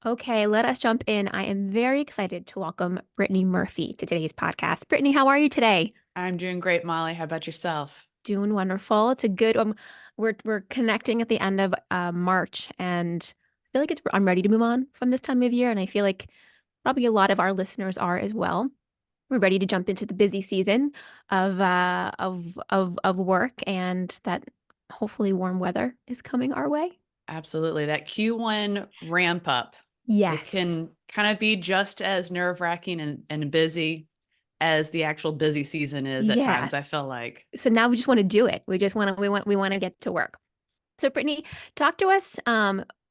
Okay, let us jump in. I am very excited to welcome Brittany Murphy to today's podcast. Brittany, how are you today? I'm doing great, Molly. How about yourself? Doing wonderful. It's a good we're connecting at the end of March, and I feel like I'm ready to move on from this time of year, and I feel like probably a lot of our listeners are as well. We're ready to jump into the busy season of work, and that hopefully warm weather is coming our way. Absolutely. That Q1 ramp up, it Yes. can kind of be just as nerve-wracking and busy as the actual busy season is at Yeah. times, I feel like. So now we just want to do it. We want to get to work. So Brittany, talk to us.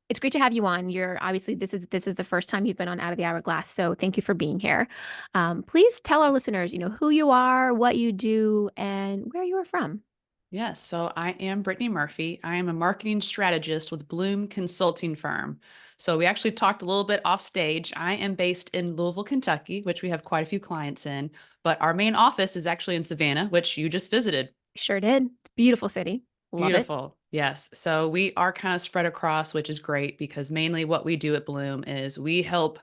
It's great to have you on. You're obviously this is the first time you've been on Out of the Hourglass, so thank you for being here. Please tell our listeners, who you are, what you do, and where you are from. Yes, so I am Brittany Murphy. I am a marketing strategist with Bloom Consulting Firm. So we actually talked a little bit off stage. I am based in Louisville, Kentucky, which we have quite a few clients in, but our main office is actually in Savannah, which you just visited. Sure did. Beautiful city. Love it. Beautiful. Yes. So we are kind of spread across, which is great because mainly what we do at Bloom is we help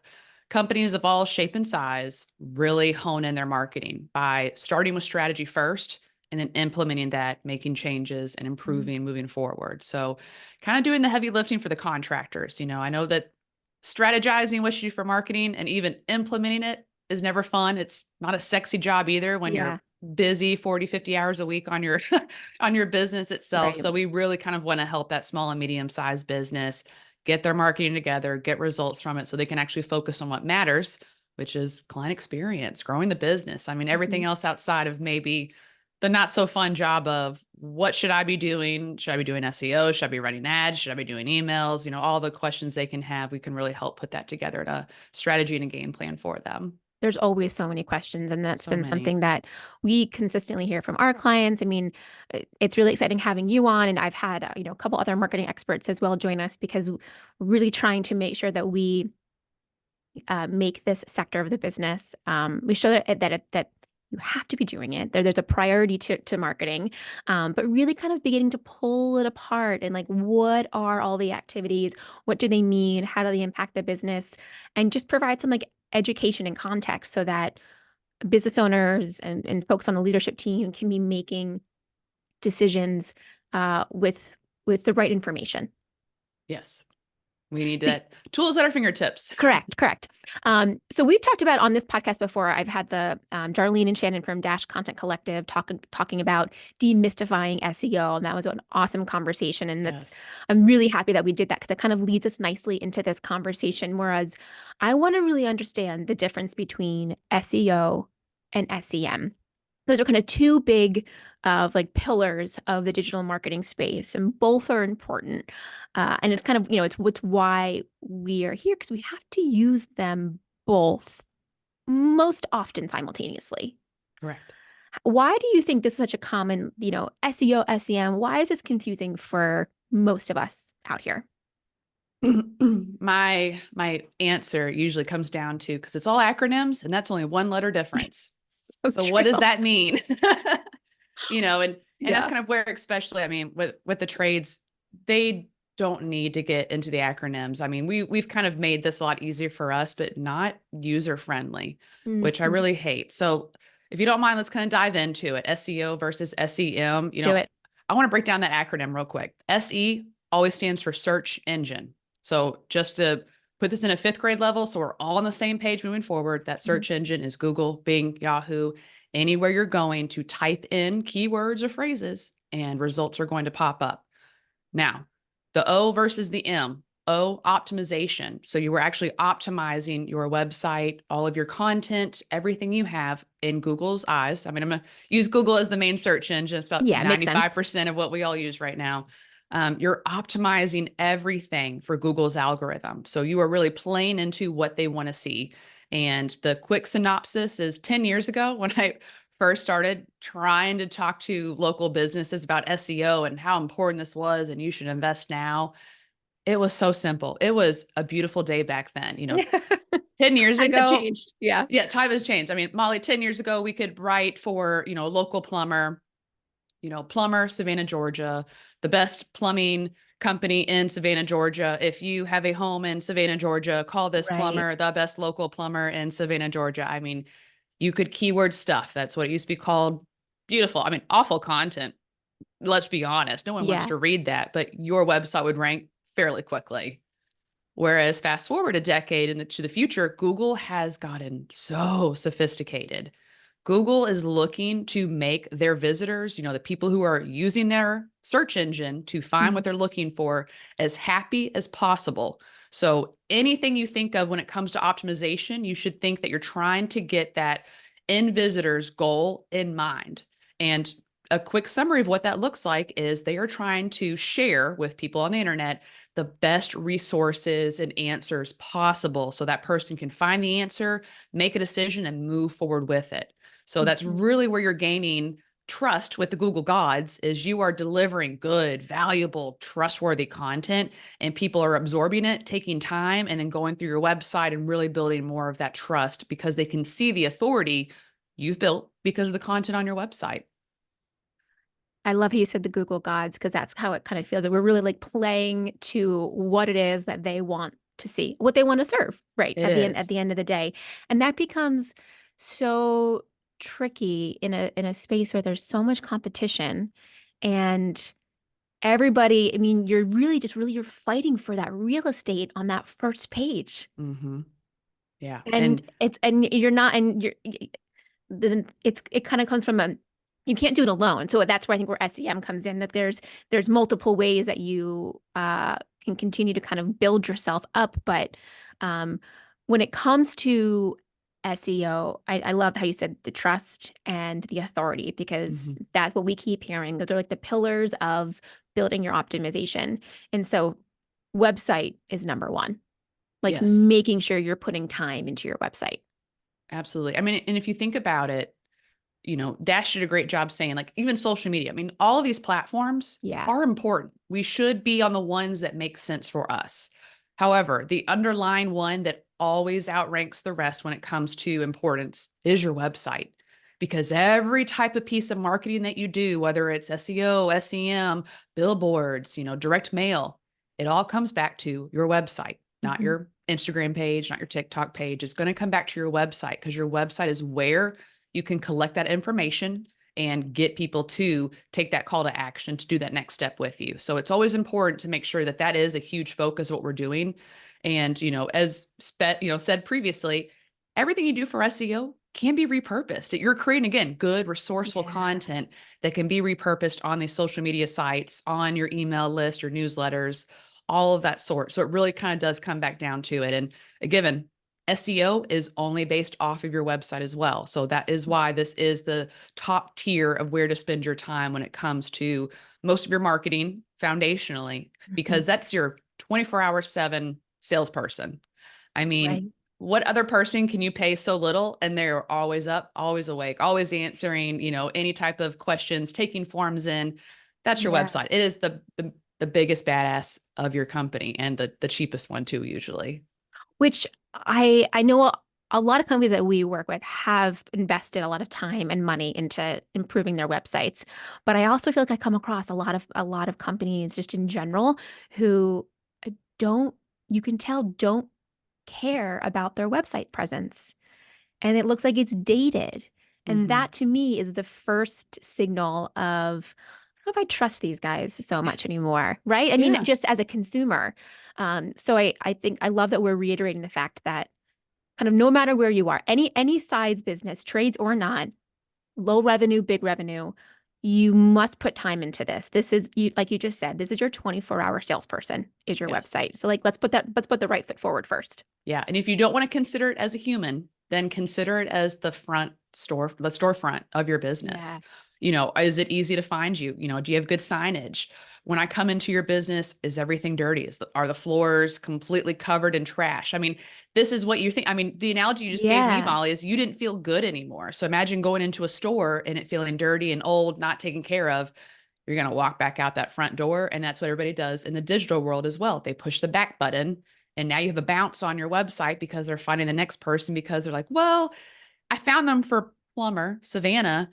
companies of all shape and size really hone in their marketing by starting with strategy first and then implementing that, making changes and Mhm. improving moving forward. So kind of doing the heavy lifting for the contractors. I know that strategizing what you do for marketing and even implementing it is never fun. It's not a sexy job either when Yeah. you're busy 40, 50 hours a week on your on your business itself. Right. So we really kind of want to help that small and medium sized business get their marketing together, get results from it so they can actually focus on what matters, which is client experience, growing the business. I mean, everything Mhm. else outside of maybe the not so fun job of what should I be doing? Should I be doing SEO? Should I be running ads? Should I be doing emails? All the questions they can have, we can really help put that together in a strategy and a game plan for them. There's always so many questions, and that's So been many. something that we consistently hear from our clients. I mean, it's really exciting having you on, and I've had a couple other marketing experts as well join us because we're really trying to make sure that we make this sector of the business. We show that you have to be doing it. There's a priority to marketing, but really kind of beginning to pull it apart and like what are all the activities? What do they mean? How do they impact the business? And just provide some like education and context so that business owners and folks on the leadership team can be making decisions with the right information. Yes. We need So that tools at our fingertips. correct, correct. So we've talked about on this podcast before. I've had the Darlene and Shannon from Dash Content Collective talking about demystifying SEO, and that was an awesome conversation. And that's Yes. I'm really happy that we did that because it kind of leads us nicely into this conversation. Whereas I want to really understand the difference between SEO and SEM. Those are kind of two big of like pillars of the digital marketing space, and both are important. And it's kind of, it's why we are here because we have to use them both most often simultaneously. Correct. Why do you think this is such a common, SEO, SEM? Why is this confusing for most of us out here? My answer usually comes down to because it's all acronyms and that's only one letter difference. So So what does true. that mean? And that's Yeah. kind of where, especially, I mean, with the trades, they don't need to get into the acronyms. I mean, we've kind of made this a lot easier for us, but not user friendly, which I Mhm. really hate. So if you don't mind, let's kind of dive into it. SEO versus SEM. Let's do it. I want to break down that acronym real quick. SE always stands for search engine. So just to put this in a fifth grade level, so we're all on the same page moving forward, that Mhm. search engine is Google, Bing, Yahoo, anywhere you're going to type in keywords or phrases and results are going to pop up. Now, the O versus the M. O, optimization. So you were actually optimizing your website, all of your content, everything you have in Google's eyes. I mean, I'm going to use Google as the main search engine. It's about Yeah, it makes sense. 95% of what we all use right now. You're optimizing everything for Google's algorithm. So you are really playing into what they want to see. And the quick synopsis is 10 years ago when I first started trying to talk to local businesses about SEO and how important this was and you should invest now. It was so simple. It was a beautiful day back then. 10 years Times have ago, changed. Yeah. yeah, time has changed. I mean, Molly, 10 years ago, we could write for, a local plumber plumber, Savannah, Georgia, the best plumbing company in Savannah, Georgia. If you have a home in Savannah, Georgia, call this Right. plumber, the best local plumber in Savannah, Georgia. I mean, you could keyword stuff. That's what it used to be called. Beautiful. I mean, awful content. Let's be honest. No one wants Yeah. to read that, but your website would rank fairly quickly. Whereas fast forward a decade to the future, Google has gotten so sophisticated. Google is looking to make their visitors, the people who are using their search engine to find what Mhm. they're looking for, as happy as possible. So anything you think of when it comes to optimization, you should think that you're trying to get that end visitor's goal in mind. And a quick summary of what that looks like is they are trying to share with people on the internet the best resources and answers possible so that person can find the answer, make a decision, and move forward with it. So that's Mhm. really where you're gaining trust with the Google gods, is you are delivering good, valuable, trustworthy content, and people are absorbing it, taking time, and then going through your website and really building more of that trust because they can see the authority you've built because of the content on your website. I love how you said the Google gods because that's how it kind of feels. We're really like playing to what it is that they want to see, what they want to serve, right? It At is. the end of the day. And that becomes so tricky in a space where there's so much competition and everybody, I mean, you're really just really you're fighting for that real estate on that first page. Mm-hmm. Yeah. And And it's and you're not and you're then it kind of comes from a you can't do it alone. So that's where I think where SEM comes in, that there's multiple ways that you can continue to kind of build yourself up. But um, when it comes to SEO, I love how you said the trust and the authority, because mhm. that's what we keep hearing. Those are like the pillars of building your optimization. And so website is number one, like Yes. making sure you're putting time into your website. Absolutely. I mean, and if you think about it, Dash did a great job saying, like, even social media, I mean, all of these platforms Yeah. are important. We should be on the ones that make sense for us. However, the underlying one that always outranks the rest when it comes to importance is your website. Because every type of piece of marketing that you do, whether it's SEO, SEM, billboards, direct mail, it all comes back to your website, not Mhm. your Instagram page, not your TikTok page. It's going to come back to your website because your website is where you can collect that information and get people to take that call to action to do that next step with you. So it's always important to make sure that that is a huge focus of what we're doing. And, said previously, everything you do for SEO can be repurposed. You're creating, again, good, resourceful Yeah. content that can be repurposed on these social media sites, on your email list, your newsletters, all of that sort. So it really kind of does come back down to it. And given SEO is only based off of your website as well. So that is why this is the top tier of where to spend your time when it comes to most of your marketing foundationally, Mhm. because that's your 24/7 salesperson. I mean, Right. what other person can you pay so little and they're always up, always awake, always answering, any type of questions, taking forms in? That's your Yeah. website. It is the biggest badass of your company, and the cheapest one too, usually. Which I know a lot of companies that we work with have invested a lot of time and money into improving their websites. But I also feel like I come across a lot of companies just in general who don't, you can tell, don't care about their website presence. And it looks like it's dated. And Hmm. that to me is the first signal of, I don't know if I trust these guys so much anymore, right? I mean, Yeah. just as a consumer. So I think I love that we're reiterating the fact that kind of no matter where you are, any size business, trades or not, low revenue, big revenue, you must put time into this. This is you, like you just said, this is your 24-hour salesperson is your Yes. website. So like let's put the right foot forward first. Yeah. And if you don't want to consider it as a human, then consider it as the storefront of your business. Yeah. Is it easy to find you? Do you have good signage? When I come into your business, is everything dirty? Are the floors completely covered in trash? I mean, this is what you think. I mean, the analogy you just gave me, Yeah. Molly, is you didn't feel good anymore. So imagine going into a store and it feeling dirty and old, not taken care of. You're going to walk back out that front door. And that's what everybody does in the digital world as well. They push the back button and now you have a bounce on your website because they're finding the next person because they're like, well, I found them for plumber, Savannah.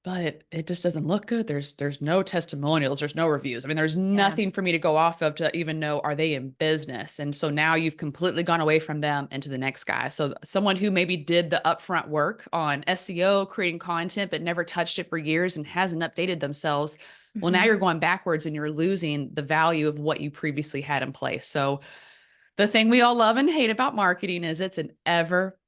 but it just doesn't look good. There's no testimonials, there's no reviews. I mean, there's Yeah. nothing for me to go off of to even know, are they in business? And so now you've completely gone away from them into the next guy. So someone who maybe did the upfront work on SEO, creating content, but never touched it for years and hasn't updated themselves. Well, now Hmm. you're going backwards and you're losing the value of what you previously had in place. So the thing we all love and hate about marketing is it's an ever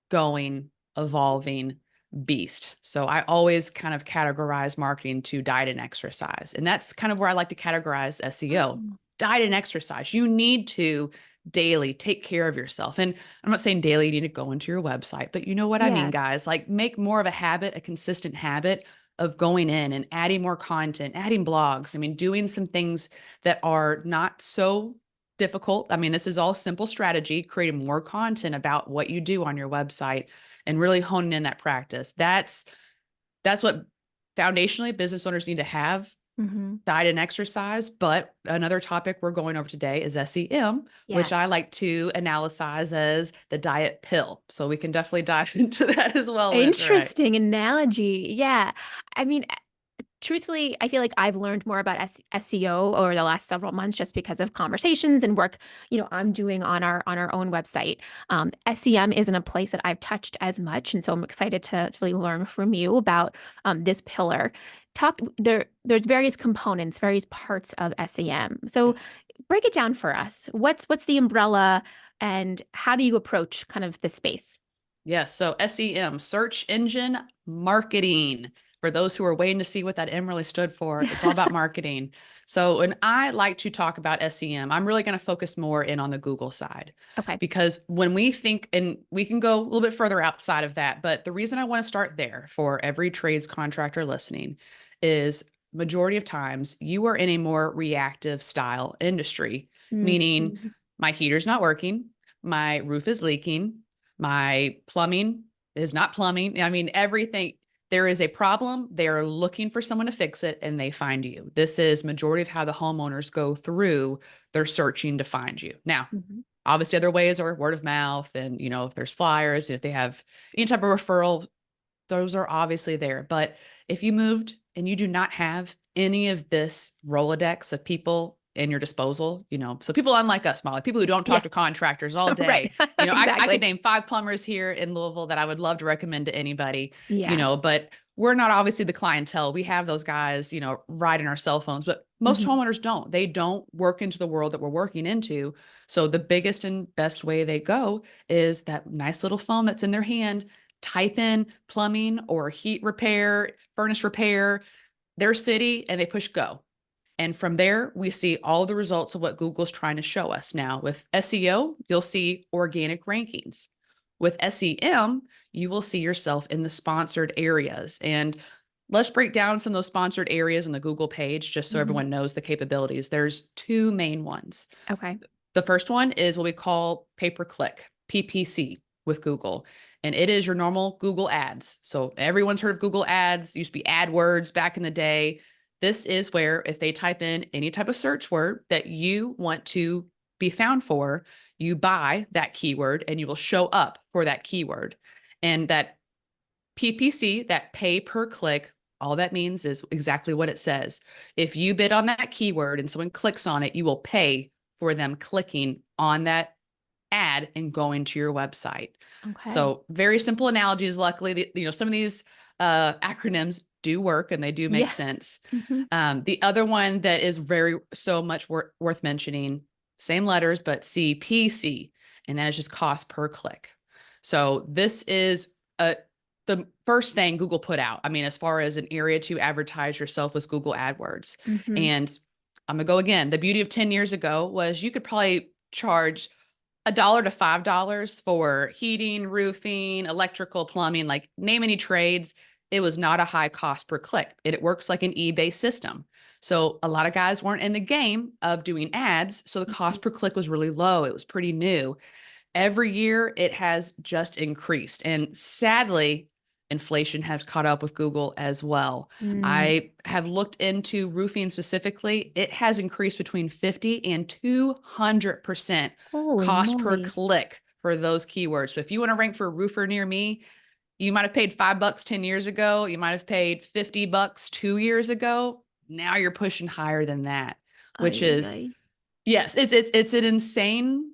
going, evolving beast. So I always kind of categorize marketing to diet and exercise. And that's kind of where I like to categorize SEO. Oh, Diet and exercise. You need to daily take care of yourself. And I'm not saying daily you need to go into your website, but you know what I mean, yeah. guys. Like make more of a habit, a consistent habit of going in and adding more content, adding blogs. I mean, doing some things that are not so difficult. I mean, this is all simple strategy, creating more content about what you do on your website and really honing in that practice. That's what foundationally business owners need to have, Hmm. diet and exercise. But another topic we're going over today is SEM, which I Yes. like to analyze as the diet pill. So we can definitely dive into that as well, Liz. All right. Interesting analogy. Yeah. I mean, truthfully, I feel like I've learned more about SEO over the last several months just because of conversations and work, I'm doing on our own website. SEM isn't a place that I've touched as much, and so I'm excited to really learn from you about this pillar. There's various components, various parts of SEM. So Yes. break it down for us. What's the umbrella, and how do you approach kind of the space? Yes. So SEM, search engine marketing. For those who are waiting to see what that M really stood for, it's all about marketing. So when I like to talk about SEM, I'm really going to focus more in on the Google side Okay. because when we think, and we can go a little bit further outside of that, but the reason I want to start there for every trades contractor listening is majority of times you are in a more reactive style industry, meaning Mhm. my heater's not working, my roof is leaking, my plumbing is not plumbing. I mean, everything, there is a problem. They're looking for someone to fix it and they find you. This is majority of how the homeowners go through their searching to find you. Now, Mhm. obviously other ways are word of mouth and, if there's flyers, if they have any type of referral, those are obviously there. But if you moved and you do not have any of this Rolodex of people in your disposal, so people unlike us, Molly, people who don't talk Yeah. to contractors all Right. day, I could Exactly. name 5 plumbers here in Louisville that I would love to recommend to anybody, Yeah. but we're not obviously the clientele. We have those guys, right in our cell phones, but most Mhm. homeowners don't. They don't work into the world that we're working into. So the biggest and best way they go is that nice little phone that's in their hand, type in plumbing or heat repair, furnace repair, their city, and they push go. And from there, we see all the results of what Google's trying to show us. Now, with SEO, you'll see organic rankings. With SEM, you will see yourself in the sponsored areas. And let's break down some of those sponsored areas on the Google page just so Mhm. everyone knows the capabilities. There's two main ones. Okay. The first one is what we call pay per click, PPC with Google. And it is your normal Google ads. So everyone's heard of Google ads. It used to be AdWords back in the day. This is where if they type in any type of search word that you want to be found for, you buy that keyword and you will show up for that keyword. And that PPC, that pay per click, all that means is exactly what it says. If you bid on that keyword and someone clicks on it, you will pay for them clicking on that ad and going to your website. Okay. So very simple analogies. Luckily, some of these acronyms do work and they do make Yeah. sense. Mhm. The other one that is very so much worth mentioning, same letters, but CPC, and that is just cost per click. So this is the first thing Google put out. I mean, as far as an area to advertise yourself was Google AdWords. Mhm. And I'm gonna go again. The beauty of 10 years ago was you could probably charge $1 to $5 for heating, roofing, electrical, plumbing, like name any trades. It was not a high cost per click. It works like an eBay system. So a lot of guys weren't in the game of doing ads. So the Mhm. cost per click was really low. It was pretty new. Every year it has just increased. And sadly, inflation has caught up with Google as well. Mm. I have looked into roofing specifically. It has increased between 50 and 200% Holy cost per moly. click for those keywords. So if you want to rank for a roofer near me, You might have paid $5 10 years ago. You might have paid $50 2 years ago. Now you're pushing higher than that, which Ay, ay, is, ay. yes, it's an insane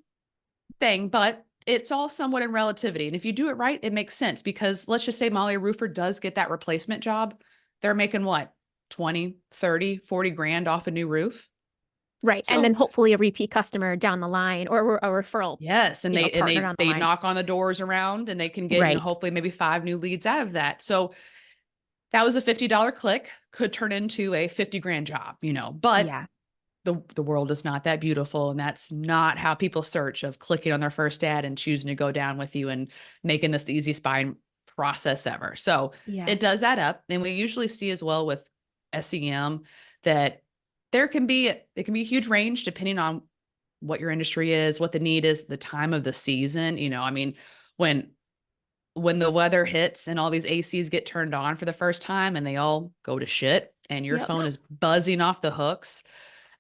thing, but it's all somewhat in relativity. And if you do it right, it makes sense because let's just say Molly, a roofer does get that replacement job. They're making what? 20, 30, 40 grand off a new roof. Right. And then So hopefully a repeat customer down the line or a referral, yes, and they and partner they down the they line. knock on the doors around and they can get, Right. hopefully maybe 5 new leads out of that. So that was a $50 click, could turn into a 50 grand job, but Yeah. the world is not that beautiful. And that's not how people search of clicking on their first ad and choosing to go down with you and making this the easiest buying process ever. So Yeah. it does add up. And we usually see as well with SEM that it can be a huge range depending on what your industry is, what the need is, the time of the season. I mean, when the weather hits and all these ACs get turned on for the first time and they all go to shit and your Yep. phone is buzzing off the hooks,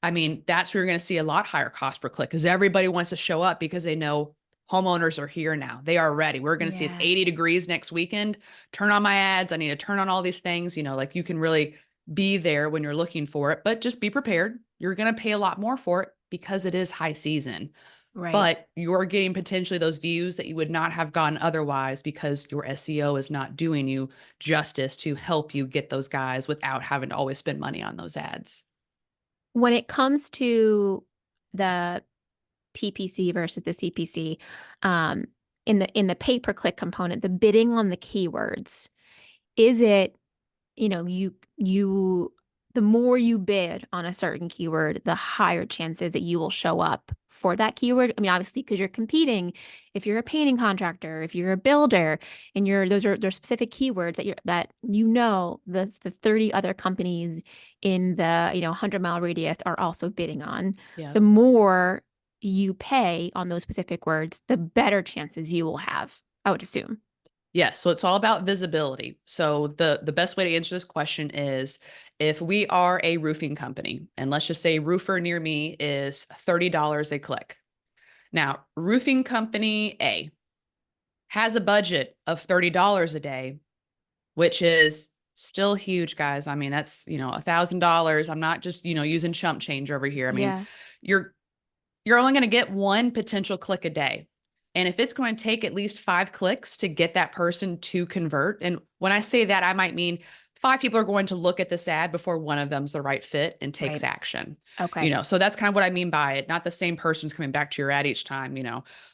I mean, that's where you're going to see a lot higher cost per click because everybody wants to show up because they know homeowners are here now. They are ready. We're going to see it's Yeah. 80 degrees next weekend. Turn on my ads. I need to turn on all these things. Like you can really be there when you're looking for it, but just be prepared. You're going to pay a lot more for it because it is high season, Right. but you're getting potentially those views that you would not have gotten otherwise because your SEO is not doing you justice to help you get those guys without having to always spend money on those ads. When it comes to the PPC versus the CPC, um, in the pay per click component, the bidding on the keywords, is it, you the more you bid on a certain keyword, the higher chances that you will show up for that keyword. I mean, obviously, because you're competing. If you're a painting contractor, if you're a builder, and there's specific keywords that the 30 other companies in the 100-mile radius are also bidding on. Yeah. The more you pay on those specific words, the better chances you will have, I would assume. Yes, so it's all about visibility. So the best way to answer this question is if we are a roofing company, and let's just say roofer near me is $30 a click. Now, roofing company A has a budget of $30 a day, which is still huge, guys. I mean, that's, $1,000. I'm not just, using chump change over here. I mean, Yeah. you're you're only going to get one potential click a day. And if it's going to take at least 5 clicks to get that person to convert, and when I say that, I might mean 5 people are going to look at this ad before one of them's the right fit and takes Right. action. Okay. So that's kind of what I mean by it. Not the same person's coming back to your ad each time,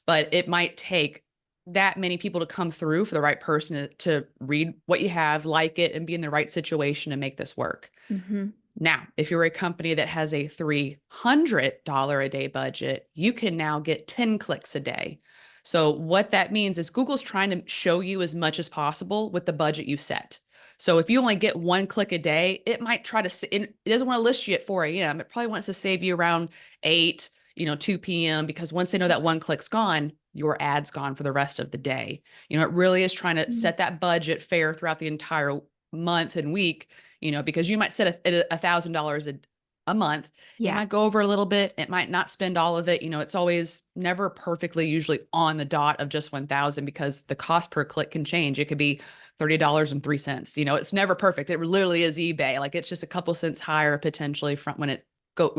but it might take that many people to come through for the right person to read what you have, like it, and be in the right situation to make this work. Mm-hmm. Now, if you're a company that has a $300 a day budget, you can now get 10 clicks a day. So, what that means is Google's trying to show you as much as possible with the budget you set. So, if you only get 1 click a day, it might try to, it doesn't want to list you at 4 a.m. It probably wants to save you around 8, 2 p.m. because once they know that 1 click's gone, your ad's gone for the rest of the day. It really is trying to set that budget fair throughout the entire month and week, because you might set $1,000 a month. It Yeah. might go over a little bit. It might not spend all of it. It's always never perfectly usually on the dot of just 1,000 because the cost per click can change. It could be $30.03. It's never perfect. It literally is eBay. Like it's just a couple cents higher potentially from when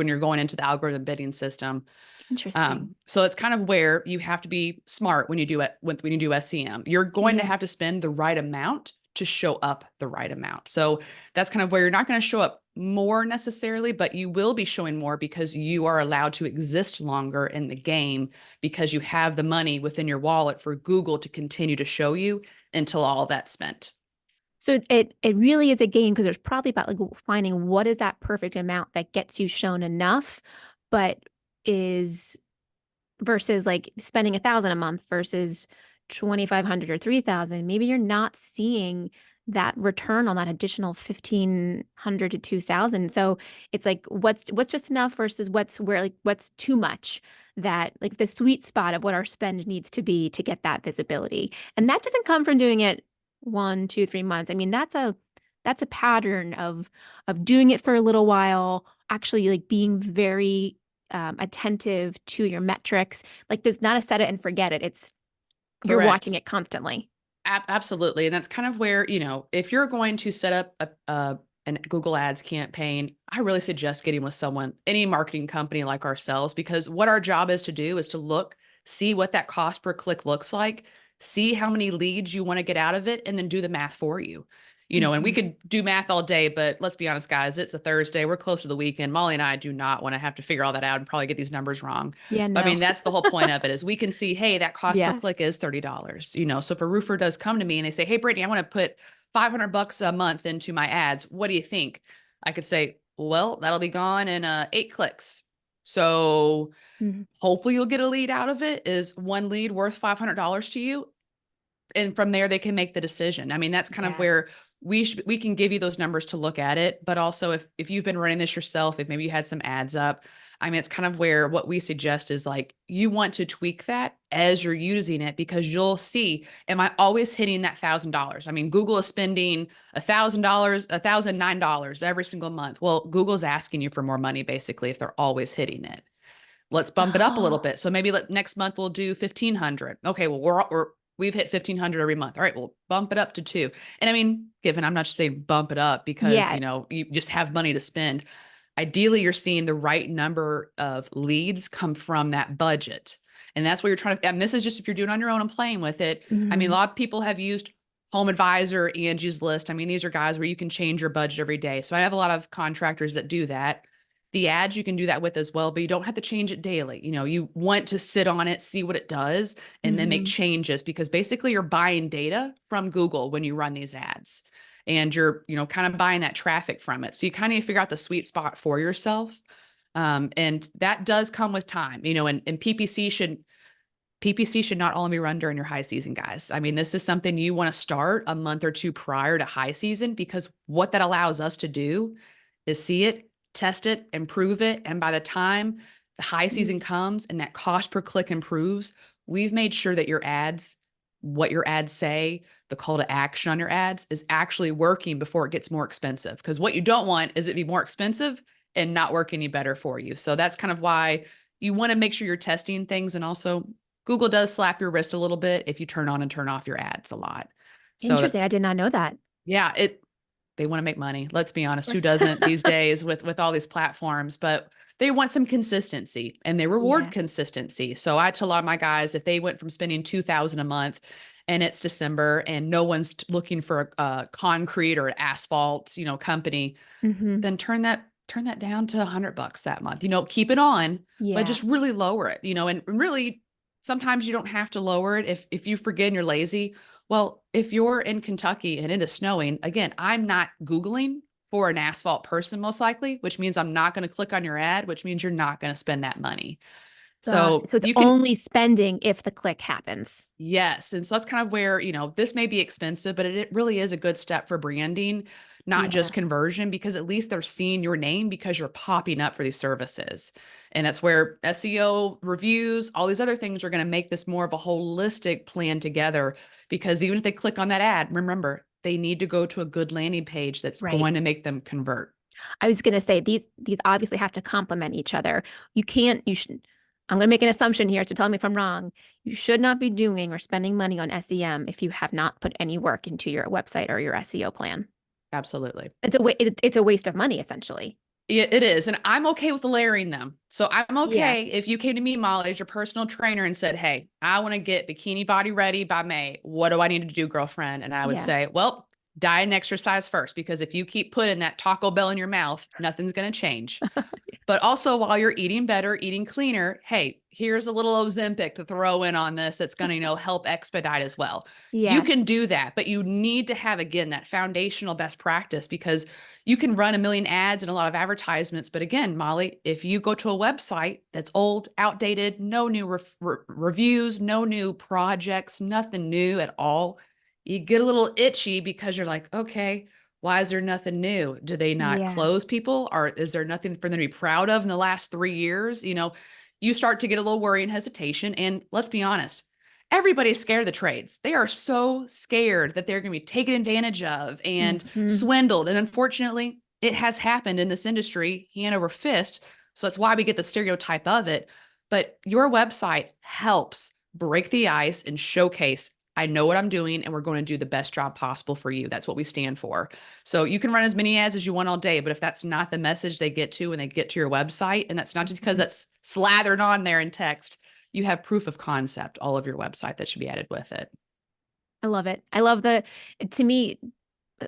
you're going into the algorithm bidding system. Interesting. So it's kind of where you have to be smart when you do it when you do SEM. You're going to Yeah. have to spend the right amount to show up the right amount. So that's kind of where you're not going to show up more necessarily, but you will be showing more because you are allowed to exist longer in the game because you have the money within your wallet for Google to continue to show you until all that's spent. So it really is a game because there's probably about like finding what is that perfect amount that gets you shown enough, but is versus like spending 1,000 a month versus 2,500 or 3,000. Maybe you're not seeing that return on that additional 1,500 to 2,000. So it's like what's just enough versus what's too much, that like the sweet spot of what our spend needs to be to get that visibility. And that doesn't come from doing it 1, 2, 3 months. I mean, that's a pattern of doing it for a little while, actually like being very attentive to your metrics. Like there's not a set it and forget it. It's you're Correct. watching it constantly. Absolutely. And that's kind of where, if you're going to set up an Google Ads campaign, I really suggest getting with someone, any marketing company like ourselves, because what our job is to do is to look, see what that cost per click looks like, see how many leads you want to get out of it, and then do the math for you. And we Hmm. could do math all day, but let's be honest, guys, it's a Thursday. We're close to the weekend. Molly and I do not want to have to figure all that out and probably get these numbers wrong. Yeah, But I no. mean, that's the whole point of it is we can see, hey, that cost per Yeah. click is $30. So if a roofer does come to me and they say, hey, Brittany, I want to put $500 a month into my ads. What do you think? I could say, well, that'll be gone in 8 clicks. So Mhm. hopefully you'll get a lead out of it. Is one lead worth $500 to you? And from there they can make the decision. I mean, that's kind of Yeah. where we can give you those numbers to look at it, but also if you've been running this yourself, if maybe you had some ads up, I mean, it's kind of where what we suggest is like you want to tweak that as you're using it because you'll see, am I always hitting that $1,000? I mean, Google is spending $1,000, $1,009 every single month. Well, Google's asking you for more money basically if they're always hitting it. Let's bump it up a little Oh, bit. So maybe next month we'll do 1,500. Okay, well we've hit 1,500 every month. All right, we'll bump it up to two. And I mean, given I'm not just saying bump it up because yeah. you just have money to spend. Ideally, you're seeing the right number of leads come from that budget. And that's what you're trying to, and this is just if you're doing it on your own and playing with it. I mean, a Mhm. lot of people have used Home Advisor, Angie's List. I mean, these are guys where you can change your budget every day. So I have a lot of contractors that do that. The ads you can do that with as well, but you don't have to change it daily. You want to sit on it, see what it does, and then make Mhm. changes because basically you're buying data from Google when you run these ads and you're, kind of buying that traffic from it. So you kind of figure out the sweet spot for yourself. And that does come with time, and PPC should not only be run during your high season, guys. I mean, this is something you want to start a month or two prior to high season because what that allows us to do is see it, test it, improve it. And by the time the high season comes and that cost per click improves, we've made sure that your ads, what your ads say, the call to action on your ads is actually working before it gets more expensive. Because what you don't want is it be more expensive and not work any better for you. So that's kind of why you want to make sure you're testing things. And also, Google does slap your wrist a little bit if you turn on and turn off your ads a lot. So Interesting. that's, I did not know that. yeah, they want to make money. Let's be Of honest, who course. doesn't these days with all these platforms, but they want some consistency and they reward Yeah. consistency. So I tell a lot of my guys if they went from spending 2,000 a month and it's December and no one's looking for a concrete or asphalt, company, Hmm. then turn that down to $100 that month. Keep it on, but Yeah. just really lower it. And really sometimes you don't have to lower it if you forget and you're lazy. Well, if you're in Kentucky and it is snowing, again, I'm not Googling for an asphalt person most likely, which means I'm not going to click on your ad, which means you're not going to spend that money. Got it. So So it's you can only spending if the click happens. Yes. And so that's kind of where, this may be expensive, but it really is a good step for branding, not Yeah. just conversion, because at least they're seeing your name because you're popping up for these services. And that's where SEO reviews, all these other things are going to make this more of a holistic plan together. Because even if they click on that ad, remember, they need to go to a good landing page that's Right. going to make them convert. I was going to say these obviously have to complement each other. You should I'm going to make an assumption here, so tell me if I'm wrong. You should not be doing or spending money on SEM if you have not put any work into your website or your SEO plan. Absolutely. It's a waste of money essentially. It is. And I'm okay with layering them. So I'm Yeah. okay if you came to me, Molly, as your personal trainer and said, hey, I want to get bikini body ready by May. What do I need to do, girlfriend? And I would Yeah. say, well, diet and exercise first, because if you keep putting that Taco Bell in your mouth, nothing's going to change. But also, while you're eating better, eating cleaner, hey, here's a little Ozempic to throw in on this that's going to, help expedite as well. You Yeah. can do that, but you need to have, again, that foundational best practice because you can run a million ads and a lot of advertisements. But again, Molly, if you go to a website that's old, outdated, no new reviews, no new projects, nothing new at all, you get a little itchy because you're like, okay, why is there nothing new? Do they not Yeah. close people? Or is there nothing for them to be proud of in the last 3 years? You start to get a little worry and hesitation. And let's be honest, everybody's scared of the trades. They are so scared that they're going to be taken advantage of and Hmm. swindled. And unfortunately, it has happened in this industry hand over fist. So that's why we get the stereotype of it. But your website helps break the ice and showcase I know what I'm doing, and we're going to do the best job possible for you. That's what we stand for. So you can run as many ads as you want all day, but if that's not the message they get to when they get to your website, and that's not just because Mhm. that's slathered on there in text, you have proof of concept all over your website that should be added with it. I love it. I love to me,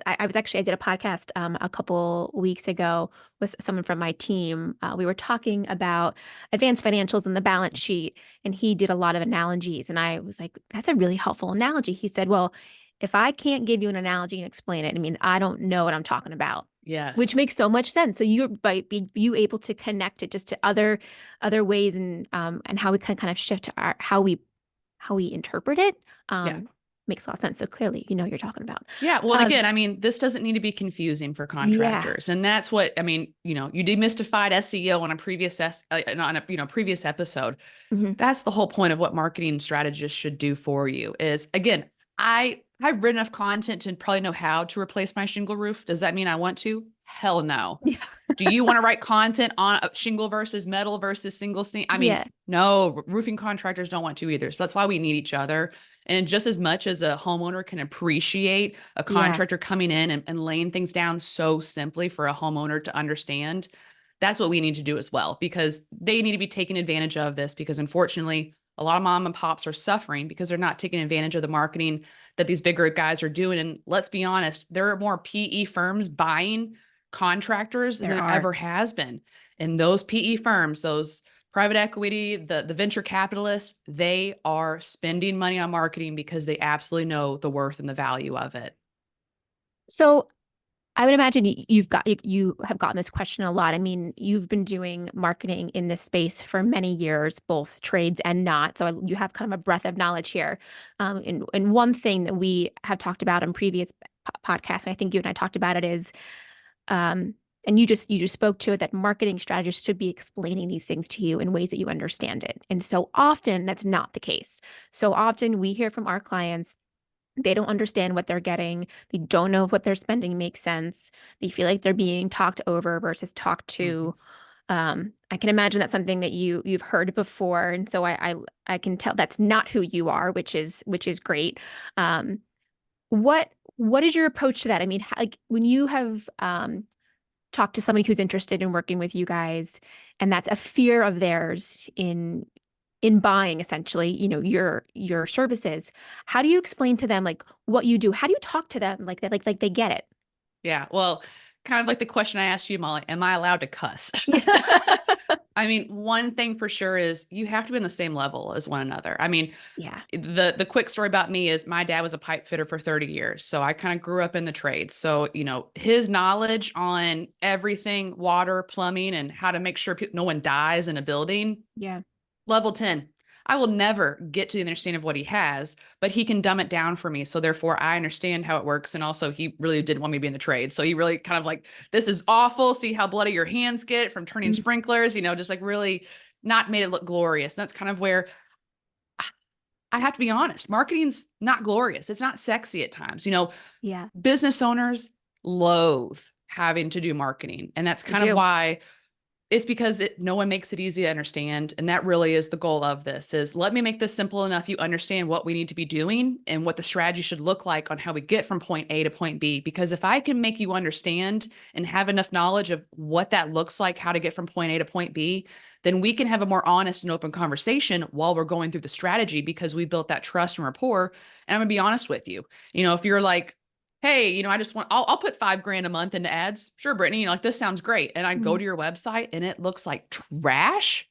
I did a podcast a couple weeks ago with someone from my team. We were talking about advanced financials and the balance sheet, and he did a lot of analogies. And I was like, that's a really helpful analogy. He said, well, if I can't give you an analogy and explain it, I mean, I don't know what I'm talking about, which Yes. makes so much sense. So you're by be you able to connect it just to other ways and how we can kind of shift our how we interpret it Yeah. makes a lot of sense. So clearly, you know what you're talking about. Yeah. Well, and Um, again, I mean, this doesn't need to be confusing for yeah. contractors. And that's what, I mean, you demystified SEO on a previous episode. Mhm. That's the whole point of what marketing strategists should do for you is, again, I've written enough content to probably know how to replace my shingle roof. Does that mean I want to? Hell no. Yeah. Do you want to write content on shingle versus metal versus single seam? I mean, Yeah. no, roofing contractors don't want to either. So that's why we need each other. And just as much as a homeowner can appreciate a Yeah. contractor coming in and laying things down so simply for a homeowner to understand, that's what we need to do as well, because they need to be taking advantage of this, because unfortunately, a lot of mom and pops are suffering because they're not taking advantage of the marketing that these bigger guys are doing. And let's be honest, there are more PE firms buying contractors than There there are. ever has been. And those PE firms, those private equity, the venture capitalists, they are spending money on marketing because they absolutely know the worth and the value of it. So I would imagine you have gotten this question a lot. I mean, you've been doing marketing in this space for many years, both trades and not. So you have kind of a breadth of knowledge here. And one thing that we have talked about in previous podcasts, and I think you and I talked about it, is um, and you just spoke to it that marketing strategists should be explaining these things to you in ways that you understand it. And so often that's not the case. So often we hear from our clients they don't understand what they're getting. They don't know if what they're spending makes sense. They feel like they're being talked over versus talked Mhm. to. I can imagine that's something that you've heard before, and so I can tell that's not who you are, which is great. Um, what is your approach to that? I mean, like when you have talked to somebody who's interested in working with you guys, and that's a fear of theirs in buying essentially, your services, how do you explain to them like what you do? How do you talk to them like that like they get it? Yeah. Well, kind of like the question I asked you, Molly, am I allowed to cuss? Yeah. I mean, one thing for sure is you have to be on the same level as one another. I mean, Yeah. the quick story about me is my dad was a pipe fitter for 30 years. So I kind of grew up in the trade. So, his knowledge on everything, water, plumbing, and how to make sure no one dies in a building, Yeah. level 10. I will never get to the understanding of what he has, but he can dumb it down for me. So therefore I understand how it works. And also he really did want me to be in the trade. So he really kind of like, this is awful. See how bloody your hands get from turning Mm. sprinklers, just like really not made it look glorious. And that's kind of where I have to be honest. Marketing's not glorious. It's not sexy at times. Yeah. Business owners loathe having to do marketing. And that's I kind of do. why it's because no one makes it easy to understand. And that really is the goal of this is let me make this simple enough you understand what we need to be doing and what the strategy should look like on how we get from point A to point B. Because if I can make you understand and have enough knowledge of what that looks like, how to get from point A to point B, then we can have a more honest and open conversation while we're going through the strategy because we built that trust and rapport. And I'm gonna be honest with you. If you're like, hey, I just I'll put 5 grand a month into ads. Sure, Brittany, like this sounds great. And I go Mhm. to your website and it looks like trash.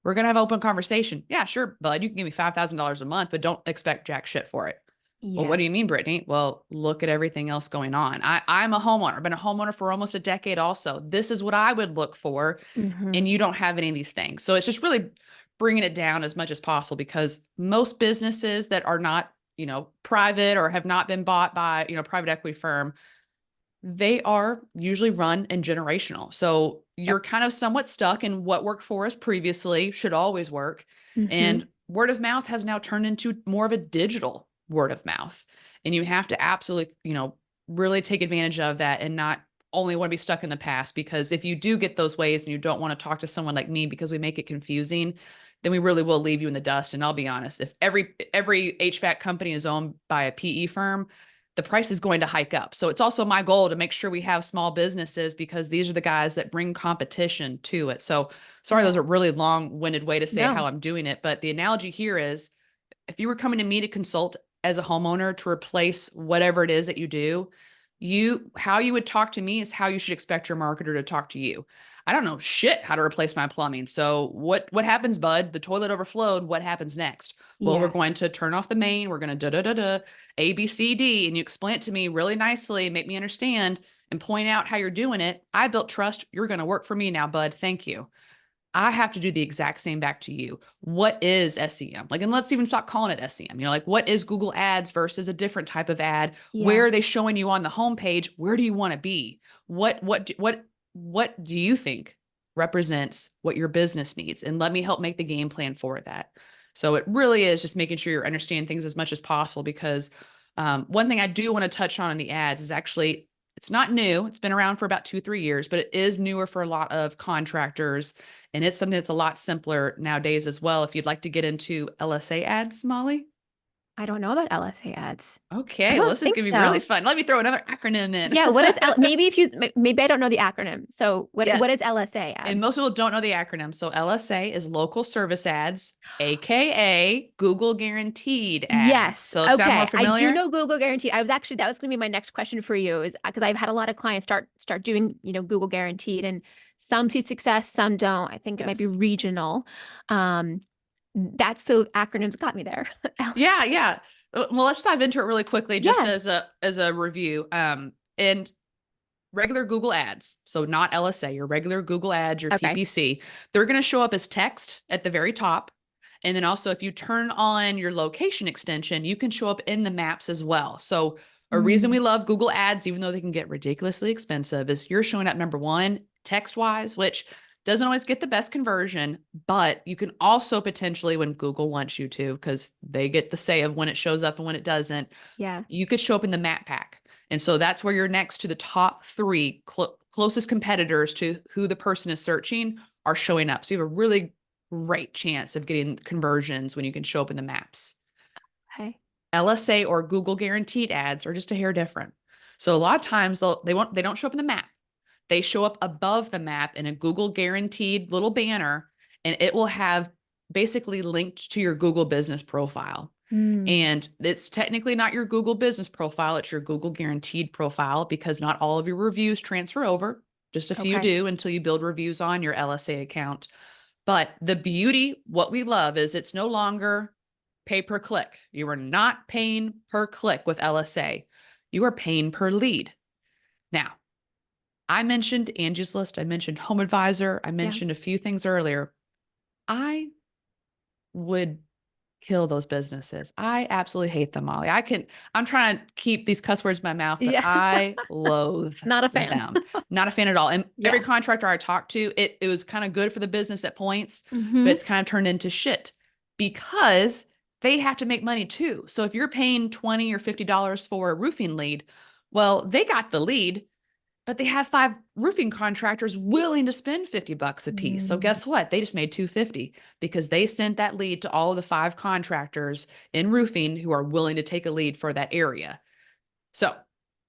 We're going to have open conversation. Yeah, sure, bud. You can give me $5,000 a month, but don't expect jack shit for it. Well, what Yeah. do you mean, Brittany? Well, look at everything else going on. I'm a homeowner. I've been a homeowner for almost a decade also. This is what I would look for. Hmm. And you don't have any of these things. So it's just really bringing it down as much as possible because most businesses that are not, private or have not been bought by, private equity firm, they are usually run and generational. So Yep. you're kind of somewhat stuck in what worked for us previously, should always work. Hmm. And word of mouth has now turned into more of a digital word of mouth. And you have to absolutely, really take advantage of that and not only want to be stuck in the past. Because if you do get those ways and you don't want to talk to someone like me because we make it confusing, then we really will leave you in the dust. And I'll be honest, if every HVAC company is owned by a PE firm, the price is going to hike up. So it's also my goal to make sure we have small businesses, because these are the guys that bring competition to it. So sorry, Yeah. those are really long-winded way to say how No. I'm doing it. But the analogy here is, if you were coming to me to consult as a homeowner to replace whatever it is that you do, how you would talk to me is how you should expect your marketer to talk to you. I don't know shit how to replace my plumbing. So what happens, bud? The toilet overflowed. What happens next? Well, we're Yeah. going to turn off the main. We're going to da da da da A B C D, and you explain it to me really nicely, make me understand, and point out how you're doing it. I built trust. You're going to work for me now, bud. Thank you. I have to do the exact same back to you. What is SEM? Like, and let's even stop calling it SEM. Like, what is Google Ads versus a different type of ad? Where Yeah. are they showing you on the homepage? Where do you want to be? What do you think represents what your business needs? And let me help make the game plan for that. So it really is just making sure you're understanding things as much as possible, because one thing I do want to touch on in the ads is actually, it's not new. It's been around for about 2-3 years, but it is newer for a lot of contractors. And it's something that's a lot simpler nowadays as well. If you'd like to get into LSA ads, Molly. I don't know about LSA ads. I Okay, well, don't this is think going to be really so. fun. Let me throw another acronym in. Yeah. What is maybe if you maybe I don't know the acronym. So what Yes. is LSA And ads? most people don't know the acronym. So LSA is local service ads, AKA Google guaranteed ads. Yes. So sound more Okay. I do familiar? know Google Guaranteed. I was actually that was going to be my next question for you is because I've had a lot of clients start doing, Google Guaranteed and some see success, some don't. I think it might be Yes. regional. Um, that's so acronyms got me there. Yeah, LSA. yeah. Well, let's dive into it really quickly, just Yeah. as a review. And regular Google ads, so not LSA, your regular Google ads, your Okay. PPC, they're going to show up as text at the very top. And then also, if you turn on your location extension, you can show up in the maps as well. So a reason we Mm, love Google ads, even though they can get ridiculously expensive, is you're showing up number one, text wise, which doesn't always get the best conversion, but you can also potentially, when Google wants you to, because they get the say of when it shows up and when it doesn't, yeah. you could show up in the map pack. And so that's where you're next to the top three closest competitors to who the person is searching are showing up. So you have a really great chance of getting conversions when you can show up in the maps. Okay. LSA or Google guaranteed ads are just a hair different. So a lot of times they don't show up in the map. They show up above the map in a Google guaranteed little banner, and it will have basically linked to your Google business profile. Mm, And it's technically not your Google business profile, it's your Google guaranteed profile, because not all of your reviews transfer over. Just a few okay. do until you build reviews on your LSA account. But the beauty, what we love, is it's no longer pay per click. You are not paying per click with LSA. You are paying per lead. Now, I mentioned Angie's List, I mentioned Home Advisor, I Yeah. mentioned a few things earlier. I would kill those businesses. I absolutely hate them, Molly. I'm trying to keep these cuss words in my mouth, but Yeah. I loathe Not a fan. them. Not a fan at all. And every Yeah. contractor I talked to, it was kind of good for the business at points, but Hmm. it's kind of turned into shit because they have to make money too. So if you're paying $20 or $50 for a roofing lead, well, they got the lead, but they have 5 roofing contractors willing to spend $50 a piece. So Mm, guess what? They just made 250 because they sent that lead to all of the 5 contractors in roofing who are willing to take a lead for that area. So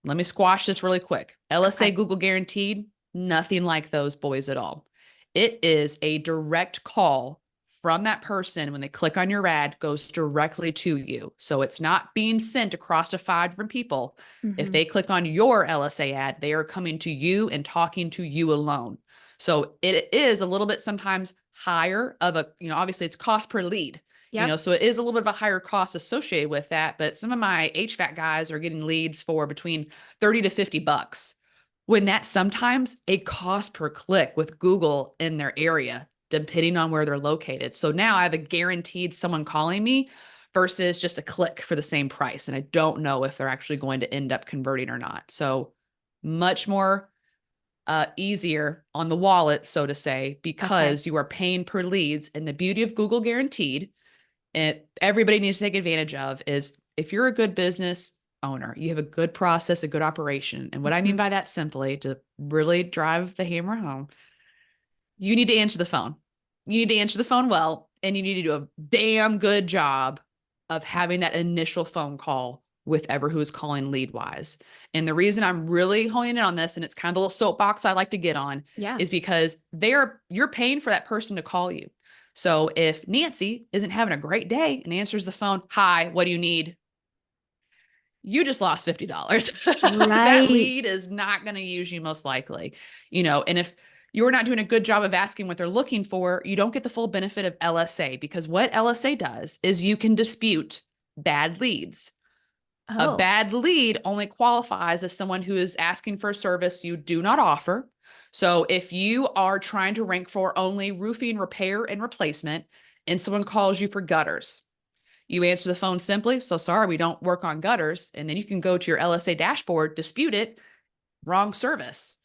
let me squash this really quick. LSA okay. Google guaranteed, nothing like those boys at all. It is a direct call from that person. When they click on your ad, goes directly to you. So it's not being sent across to 5 different people. If Hmm. they click on your LSA ad, they are coming to you and talking to you alone. So it is a little bit sometimes higher of a, obviously it's cost per lead. Yep. So it is a little bit of a higher cost associated with that, but some of my HVAC guys are getting leads for between 30 to $50, when that's sometimes a cost per click with Google in their area, depending on where they're located. So now I have a guaranteed someone calling me versus just a click for the same price. And I don't know if they're actually going to end up converting or not. So much more easier on the wallet, so to say, Okay. because you are paying per leads. And the beauty of Google guaranteed, and everybody needs to take advantage of, is if you're a good business owner, you have a good process, a good operation. And what I mean Hmm. by that, simply to really drive the hammer home, you need to answer the phone. You need to answer the phone well. And you need to do a damn good job of having that initial phone call with ever who is calling lead wise. And the reason I'm really honing in on this, and it's kind of a little soapbox I like to get on, Yeah. is because you're paying for that person to call you. So if Nancy isn't having a great day and answers the phone, hi, what do you need? You just lost $50. That Right. lead is not going to use you most likely, and if you're not doing a good job of asking what they're looking for, you don't get the full benefit of LSA, because what LSA does is you can dispute bad leads. A Oh, bad lead only qualifies as someone who is asking for a service you do not offer. So if you are trying to rank for only roofing repair and replacement and someone calls you for gutters, you answer the phone simply, so sorry, we don't work on gutters. And then you can go to your LSA dashboard, dispute it, wrong service.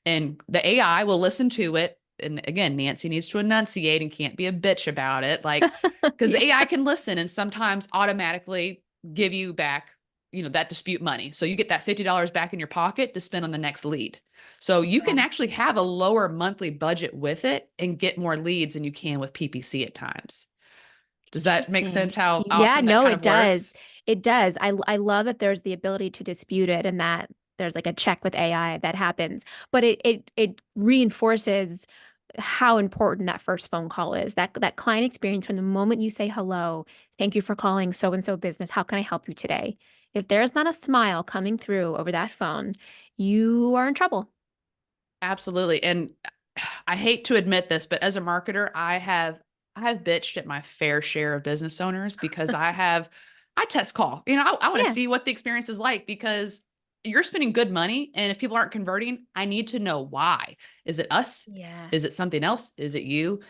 And the AI will listen to it. And again, Nancy needs to enunciate and can't be a bitch about it. Like, because yeah. the AI can listen and sometimes automatically give you back, that dispute money. So you get that $50 back in your pocket to spend on the next lead. So you can Yeah. actually have a lower monthly budget with it and get more leads than you can with PPC at times. Does that make sense Interesting. how Yeah, awesome that no, kind it of does. works? It does. I love that there's the ability to dispute it and that there's like a check with AI that happens. But it reinforces how important that first phone call is. That client experience from the moment you say hello, thank you for calling so and so business. How can I help you today? If there's not a smile coming through over that phone, you are in trouble. Absolutely. And I hate to admit this, but as a marketer, I have bitched at my fair share of business owners because I test call. I want to Yeah. see what the experience is like, because you're spending good money. And if people aren't converting, I need to know why. Is it us? Yeah. Is it something else? Is it you?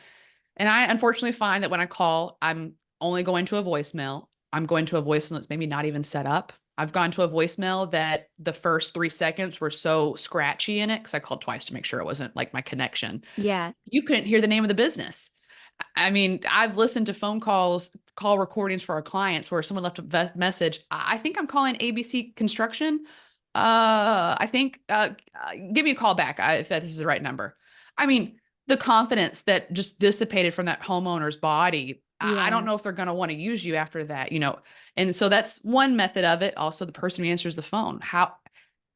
And I unfortunately find that when I call, I'm only going to a voicemail. I'm going to a voicemail that's maybe not even set up. I've gone to a voicemail that the first 3 seconds were so scratchy in it, because I called twice to make sure it wasn't like my connection. Yeah. You couldn't hear the name of the business. I mean, I've listened to call recordings for our clients where someone left a message. I think I'm calling ABC Construction. I think, give me a call back if this is the right number. I mean, the confidence that just dissipated from that homeowner's body. I don't Yeah. know if they're going to want to use you after that. And so that's one method of it. Also, the person who answers the phone. How,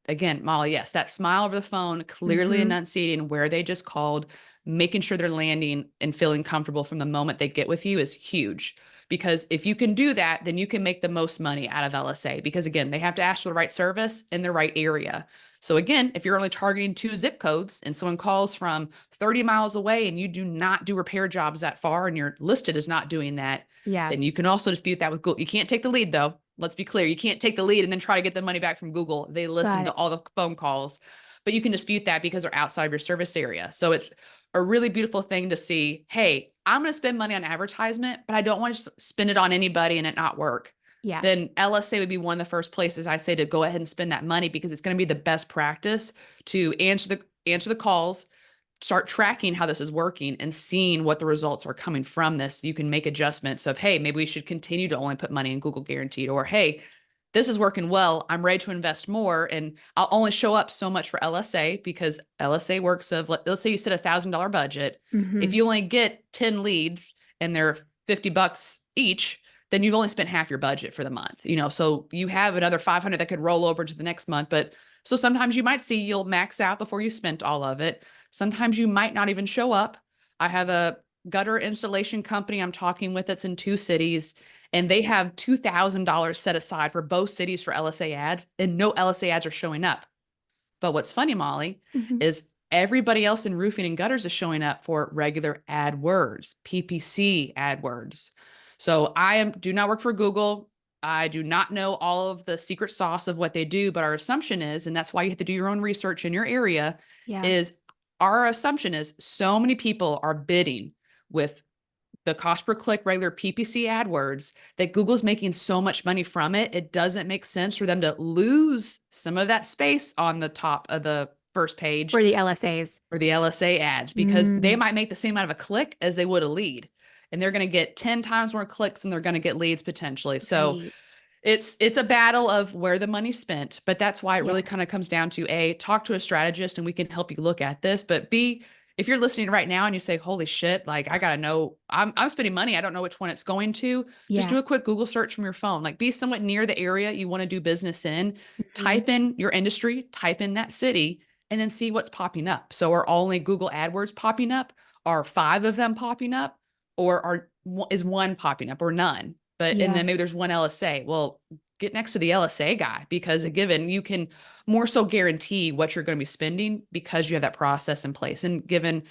again, Molly, yes, that smile over the phone, clearly Hmm. enunciating where they just called, making sure they're landing and feeling comfortable from the moment they get with you is huge. Because if you can do that, then you can make the most money out of LSA. Because again, they have to ask for the right service in the right area. So again, if you're only targeting 2 zip codes and someone calls from 30 miles away and you do not do repair jobs that far and you're listed as not doing that, Yeah. then you can also dispute that with Google. You can't take the lead though. Let's be clear. You can't take the lead and then try to get the money back from Google. They listen Got to it. all the phone calls, but you can dispute that because they're outside of your service area. So it's a really beautiful thing to see. Hey, I'm going to spend money on advertisement, but I don't want to spend it on anybody and it not work. Yeah. Then LSA would be one of the first places I say to go ahead and spend that money, because it's going to be the best practice to answer the calls, start tracking how this is working and seeing what the results are coming from this. You can make adjustments of, hey, maybe we should continue to only put money in Google Guaranteed, or hey, this is working well. I'm ready to invest more. And I'll only show up so much for LSA, because LSA works of, let's say you set $1,000 budget. If Hmm. you only get 10 leads and they're $50 each, then you've only spent half your budget for the month. So you have another 500 that could roll over to the next month. But so sometimes you might see you'll max out before you spent all of it. Sometimes you might not even show up. I have a gutter installation company I'm talking with that's in 2 cities, and they have $2,000 set aside for both cities for LSA ads, and no LSA ads are showing up. But what's funny, Molly, Hmm. is everybody else in roofing and gutters is showing up for regular AdWords, PPC AdWords. So do not work for Google. I do not know all of the secret sauce of what they do, but our assumption is, and that's why you have to do your own research in your area, Yeah. is our assumption is so many people are bidding with the cost per click regular PPC AdWords that Google's making so much money from it. It doesn't make sense for them to lose some of that space on the top of the first page For the LSAs. for the LSA ads, because they Mm, might make the same amount of a click as they would a lead. And they're going to get 10 times more clicks and they're going to get leads potentially. So right. it's a battle of where the money's spent, but that's why it Yeah. really kind of comes down to, A, talk to a strategist and we can help you look at this, but B, if you're listening right now and you say, holy shit, like I gotta know, I'm spending money. I don't know which one it's going to. Just Yeah. do a quick Google search from your phone. Like be somewhat near the area you want to do business in. Mhm. Type in your industry, type in that city, and then see what's popping up. So are only Google AdWords popping up? Are five of them popping up? Or is one popping up or none? But and Yeah. then maybe there's one LSA. Well, get next to the LSA guy because given you can more so guarantee what you're going to be spending because you have that process in place. And given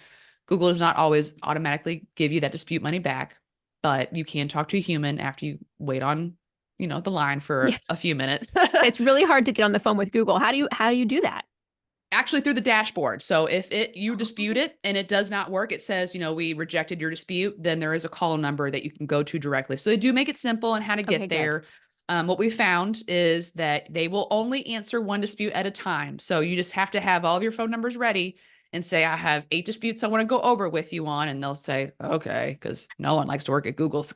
Google does not always automatically give you that dispute money back, but you can talk to a human after you wait on, the line Yeah. for a few minutes. It's really hard to get on the phone with Google. How do you do that? Actually through the dashboard. So if you dispute Oh. it and it does not work, it says, we rejected your dispute, then there is a call number that you can go to directly. So they do make it simple and how to Okay, get good. there. What we found is that they will only answer one dispute at a time. So you just have to have all of your phone numbers ready and say, I have 8 disputes I want to go over with you on. And they'll say, okay, because no one likes to work at Google's,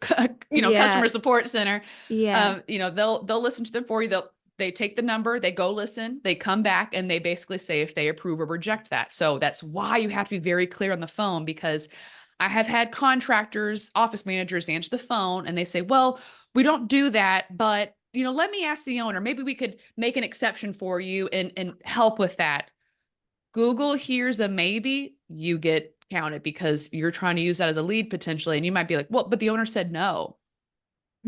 Yeah. customer support center. Yeah. They'll listen to them for you. They take the number, they go listen, they come back and they basically say if they approve or reject that. So that's why you have to be very clear on the phone because I have had contractors, office managers answer the phone and they say, well, we don't do that, but let me ask the owner. Maybe we could make an exception for you and help with that. Google hears a maybe, you get counted because you're trying to use that as a lead potentially. And you might be like, well, but the owner said no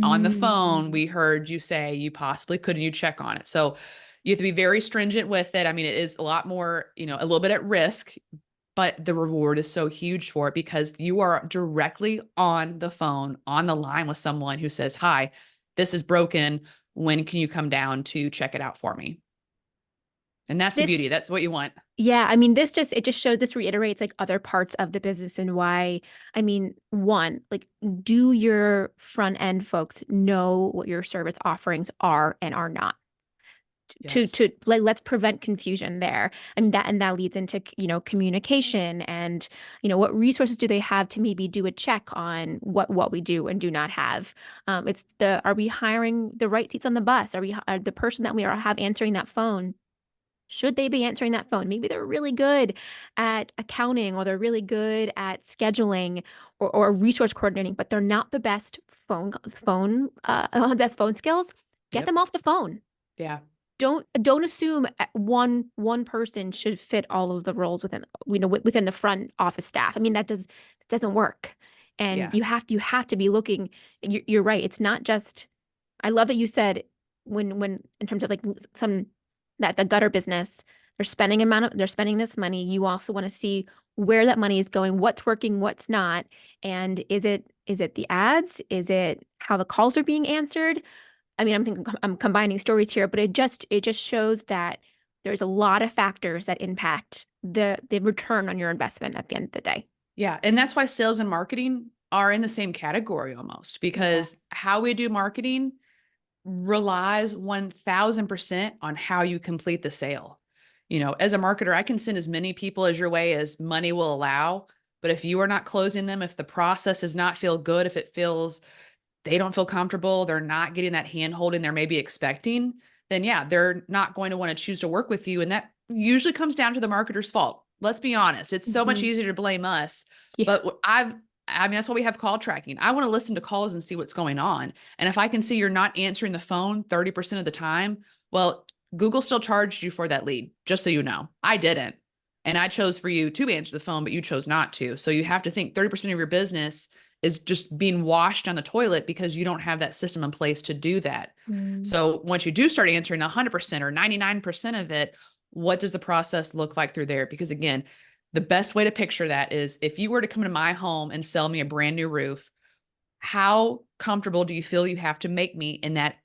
on the phone, Mm. we heard you say you possibly could, and you check on it. So you have to be very stringent with it. I mean, it is a lot more, a little bit at risk, but the reward is so huge for it because you are directly on the phone, on the line with someone who says, hi, this is broken. When can you come down to check it out for me? And that's the This beauty. That's what you want. Yeah, I mean, this reiterates like other parts of the business and why, I mean, one, like, do your front end folks know what your service offerings are and are not? Yes. Like, let's prevent confusion there. I mean, that leads into, communication and, what resources do they have to maybe do a check on what we do and do not have. Are we hiring the right seats on the bus? Are the person that we have answering that phone? Should they be answering that phone? Maybe they're really good at accounting or they're really good at scheduling or resource coordinating, but they're not the best best phone skills. Get Yep. them off the phone. Yeah. Don't assume one person should fit all of the roles within the front office staff. I mean, doesn't work. And Yeah. you have to be looking. You're right. It's not just. I love that you said when in terms of like some that the gutter business, they're spending this money. You also want to see where that money is going, what's working, what's not, and is it the ads? Is it how the calls are being answered? I mean, I'm combining stories here, but it just shows that there's a lot of factors that impact the return on your investment at the end of the day. Yeah. And that's why sales and marketing are in the same category almost Yeah. because how we do marketing relies 1000% on how you complete the sale. As a marketer, I can send as many people as your way as money will allow. But if you are not closing them, if the process does not feel good, if it feels they don't feel comfortable, they're not getting that hand holding they're maybe expecting, then yeah, they're not going to want to choose to work with you. And that usually comes down to the marketer's fault. Let's be honest. It's so much Hmm. easier to blame us. Yeah. But I mean, that's why we have call tracking. I want to listen to calls and see what's going on. And if I can see you're not answering the phone 30% of the time, well, Google still charged you for that lead, just so you know. I didn't. And I chose for you to answer the phone, but you chose not to. So you have to think 30% of your business is just being washed down the toilet because you don't have that system in place to do that. Mm. So once you do start answering 100% or 99% of it, what does the process look like through there? Because again, the best way to picture that is if you were to come into my home and sell me a brand new roof, how comfortable do you feel you have to make me in that,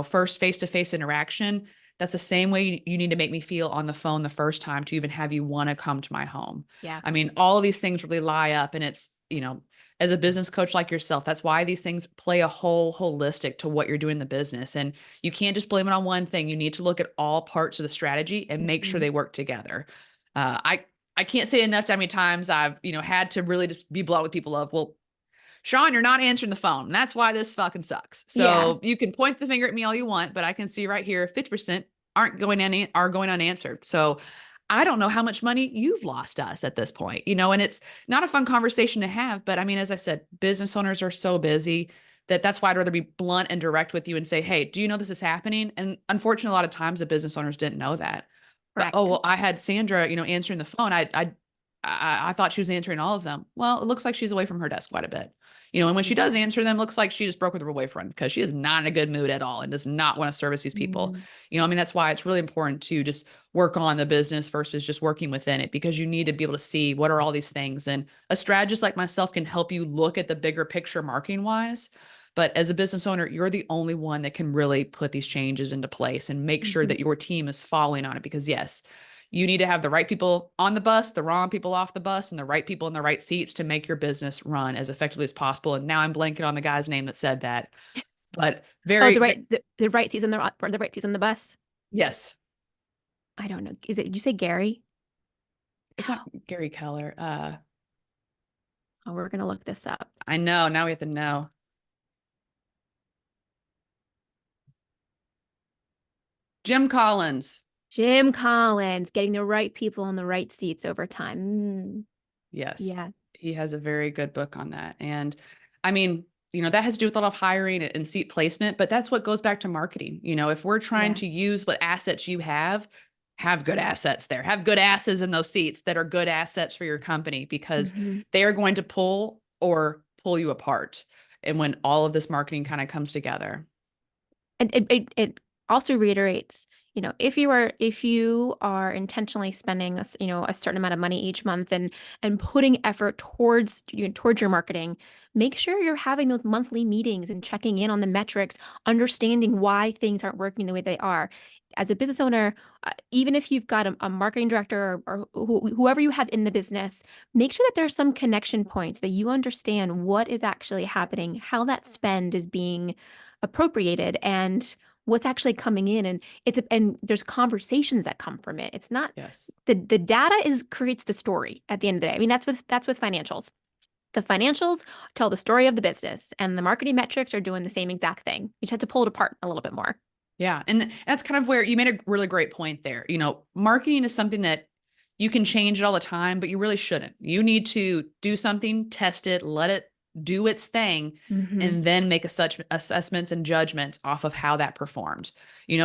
first face-to-face interaction? That's the same way you need to make me feel on the phone the first time to even have you want to come to my home. Yeah. I mean, all of these things really lie up and it's, as a business coach like yourself, that's why these things play a whole holistic to what you're doing in the business. And you can't just blame it on one thing. You need to look at all parts of the strategy and make sure Mhm. they work together. I can't say enough how many times I've, had to really just be blunt with people of, well, Sean, you're not answering the phone. That's why this fucking sucks. Yeah. So you can point the finger at me all you want, but I can see right here 50% are going unanswered. So I don't know how much money you've lost us at this point, and it's not a fun conversation to have. But I mean, as I said, business owners are so busy that that's why I'd rather be blunt and direct with you and say, hey, do you know this is happening? And unfortunately, a lot of times the business owners didn't know that. But oh, Correct. well, I had Sandra, answering the phone. I thought she was answering all of them. Well, it looks like she's away from her desk quite a bit. And when she does Yeah. answer them, it looks like she just broke with her boyfriend because she is not in a good mood at all and does not want to service these people. Mhm. I mean, that's why it's really important to just work on the business versus just working within it, because you need to be able to see what are all these things. And a strategist like myself can help you look at the bigger picture marketing wise. But as a business owner, you're the only one that can really put these changes into place and make sure Mhm. that your team is following on it. Because yes, you need to have the right people on the bus, the wrong people off the bus, and the right people in the right seats to make your business run as effectively as possible. And now I'm blanking on the guy's name that said that, but Oh, the right seats on the right seats on the bus. yes, I don't know. Did you say Gary? it's not Gary Keller. Oh, we're gonna look this up. I know. Now we have to know. Jim Collins. Jim Collins, getting the right people in the right seats over time. Yes, Yeah. he has a very good book on that. And I mean, that has to do with a lot of hiring and seat placement, but that's what goes back to marketing. If we're trying Yeah. to use what assets you have good assets there, have good asses in those seats that are good assets for your company, because Hmm. they are going to pull you apart. And when all of this marketing kind of comes together. And it also reiterates, if you are intentionally spending a certain amount of money each month and putting effort towards your marketing, make sure you're having those monthly meetings and checking in on the metrics, understanding why things aren't working the way they are. As a business owner, even if you've got a marketing director or whoever you have in the business, make sure that there's some connection points that you understand what is actually happening, how that spend is being appropriated, and what's actually coming in. And there's conversations that come from it. It's not Yes. the data is creates the story at the end of the day. I mean, that's with financials. The financials tell the story of the business, and the marketing metrics are doing the same exact thing. You just have to pull it apart a little bit more. Yeah. And that's kind of where you made a really great point there. Marketing is something that you can change it all the time, but you really shouldn't. You need to do something, test it, let it do its thing, Hmm. and then make such assessments and judgments off of how that performed.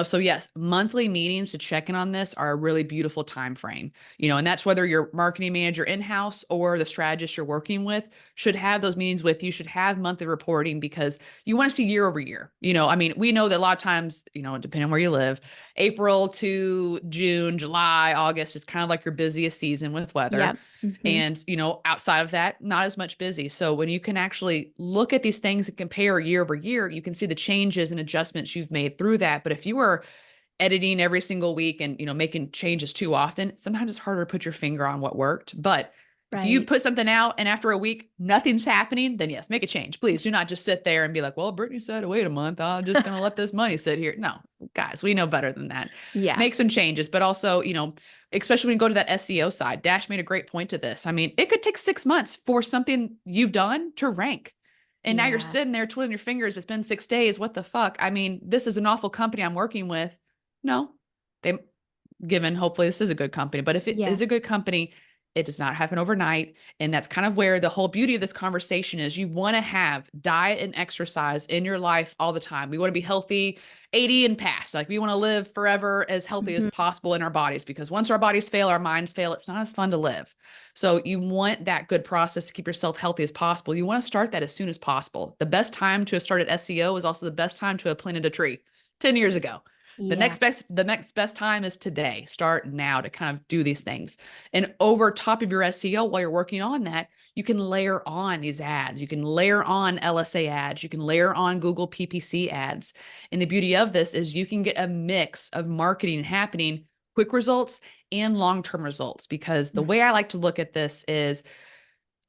So yes, monthly meetings to check in on this are a really beautiful time frame. And that's whether your marketing manager in-house or the strategist you're working with should have those meetings with you, should have monthly reporting, because you want to see year over year. I mean, we know that a lot of times, depending on where you live, April to June, July, August is kind of like your busiest season with weather. Yeah. Hmm. And, outside of that, not as much busy. So when you can actually look at these things and compare year over year, you can see the changes and adjustments you've made through that. But if you are editing every single week and, making changes too often, sometimes it's harder to put your finger on what worked. But if you Right. put something out and after a week, nothing's happening, then yes, make a change. Please do not just sit there and be like, well, Brittany said, wait a month, I'm just going to let this money sit here. No, guys, we know better than that. Yeah. Make some changes, but also, especially when you go to that SEO side, Dash made a great point to this. I mean, it could take 6 months for something you've done to rank. And now you're Yeah. sitting there twiddling your fingers. It's been 6 days. What the fuck? I mean, this is an awful company I'm working with. No, they given hopefully this is a good company, but if it Yeah. is a good company, it does not happen overnight. And that's kind of where the whole beauty of this conversation is. You want to have diet and exercise in your life all the time. We want to be healthy 80 and past. Like we want to live forever as healthy as Hmm. possible in our bodies, because once our bodies fail, our minds fail. It's not as fun to live. So you want that good process to keep yourself healthy as possible. You want to start that as soon as possible. The best time to have started SEO is also the best time to have planted a tree 10 years ago. Yeah. The next best time is today. Start now to kind of do these things. And over top of your SEO, while you're working on that, you can layer on these ads. You can layer on LSA ads. You can layer on Google PPC ads. And the beauty of this is you can get a mix of marketing happening, quick results and long-term results. Because the way I like to look at this is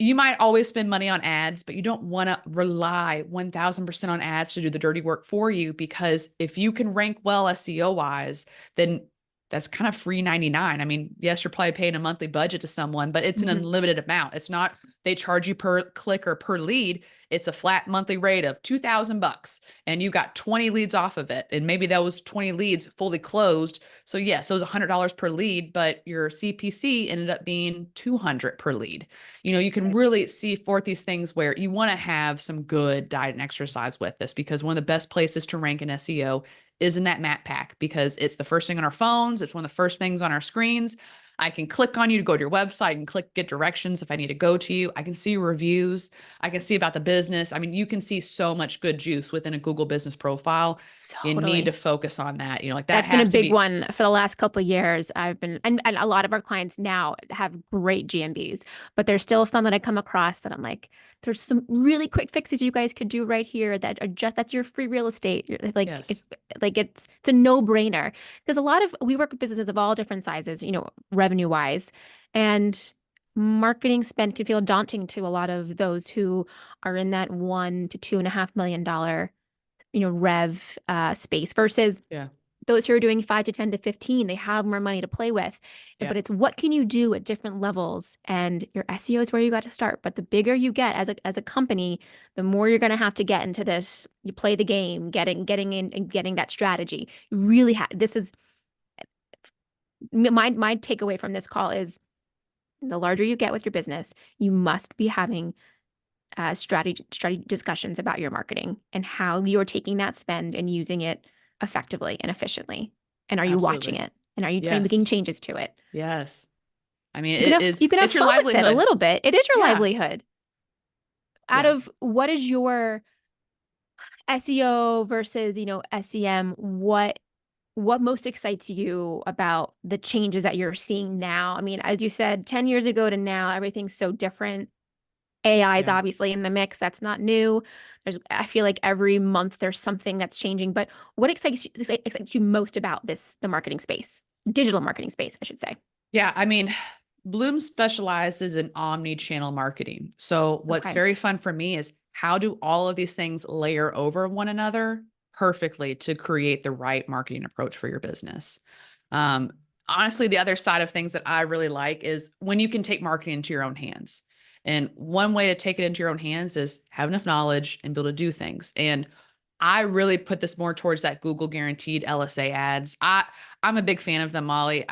you might always spend money on ads, but you don't want to rely 1000% on ads to do the dirty work for you. Because if you can rank well SEO wise, then that's kind of free 99. I mean, yes, you're probably paying a monthly budget to someone, but it's an Mhm. unlimited amount. It's not they charge you per click or per lead. It's a flat monthly rate of $2,000 and you got 20 leads off of it. And maybe that was 20 leads fully closed. So yes, it was $100 per lead, but your CPC ended up being 200 per lead. You know, you can Right. really see forth these things where you want to have some good diet and exercise with this, because one of the best places to rank in SEO is in that map pack, because it's the first thing on our phones. It's one of the first things on our screens. I can click on you to go to your website and click get directions if I need to go to you. I can see reviews. I can see about the business. I mean, you can see so much good juice within a Google business profile. You need to Totally. focus on that. You know, like that That's been a has to big be, one for the last couple of years. I've been, and a lot of our clients now have great GMBs, but there's still some that I come across that I'm like, there's some really quick fixes you guys could do right here that are just, that's your free real estate. Like yes. it's a no-brainer because a lot of, we work with businesses of all different sizes, revenue wise, and marketing spend can feel daunting to a lot of those who are in that $1 to $2.5 million rev space versus Yeah. those who are doing 5 to 10 to 15, they have more money to play with. Yeah. But it's what can you do at different levels? And your SEO is where you got to start. But the bigger you get as a company, the more you're going to have to get into this. You play the game, getting in and getting that strategy. You really have this is my takeaway from this call is the larger you get with your business, you must be having strategy discussions about your marketing and how you're taking that spend and using it effectively and efficiently. And are you watching Absolutely. it? And are you making Yes. changes to it? Yes. I mean, You can it have is, you can have it's your fun with it a livelihood. little bit. It is your Yeah. livelihood. Out Yeah. of what is your SEO versus, SEM, what most excites you about the changes that you're seeing now? I mean, as you said, 10 years ago to now, everything's so different. AI is Yeah. obviously in the mix. That's not new. I feel like every month there's something that's changing. But what excites you most about the marketing space, digital marketing space, I should say? Yeah. I mean, Bloom specializes in omni-channel marketing. So what's Okay. very fun for me is how do all of these things layer over one another perfectly to create the right marketing approach for your business. Um, Honestly, the other side of things that I really like is when you can take marketing into your own hands. And one way to take it into your own hands is have enough knowledge and be able to do things. And I really put this more towards that Google guaranteed LSA ads. I'm a big fan of them, Molly.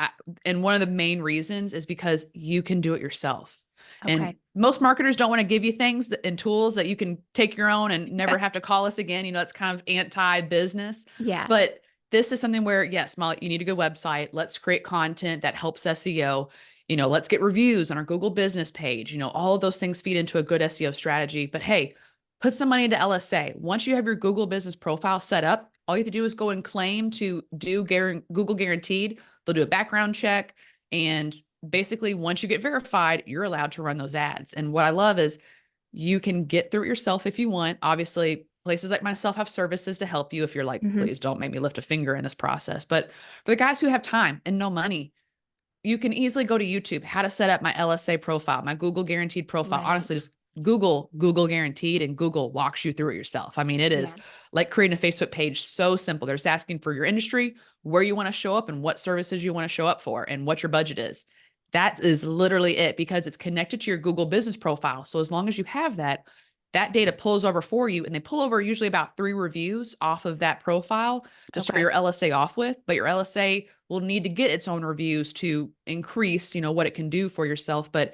And one of the main reasons is because you can do it yourself. And Okay. most marketers don't want to give you things and tools that you can take your own and never have to call us again. You know, it's kind of anti-business. Yeah. But this is something where, yes, Molly, you need a good website. Let's create content that helps SEO. You know, let's get reviews on our Google business page. You know, all of those things feed into a good SEO strategy. But hey, put some money into LSA. Once you have your Google business profile set up, all you have to do is go and claim to do Google guaranteed. They'll do a background check. And basically, once you get verified, you're allowed to run those ads. And what I love is you can get through it yourself if you want. Obviously, places like myself have services to help you if you're like, Hmm. please don't make me lift a finger in this process. But for the guys who have time and no money, you can easily go to YouTube, how to set up my LSA profile, my Google guaranteed profile. Right. Honestly, just Google guaranteed and Google walks you through it yourself. I mean, it is Yeah. like creating a Facebook page so simple. They're just asking for your industry, where you want to show up and what services you want to show up for and what your budget is. That is literally it because it's connected to your Google business profile. So as long as you have that, that data pulls over for you and they pull over usually about 3 reviews off of that profile to start Okay. your LSA off with, but your LSA will need to get its own reviews to increase, you know, what it can do for yourself. But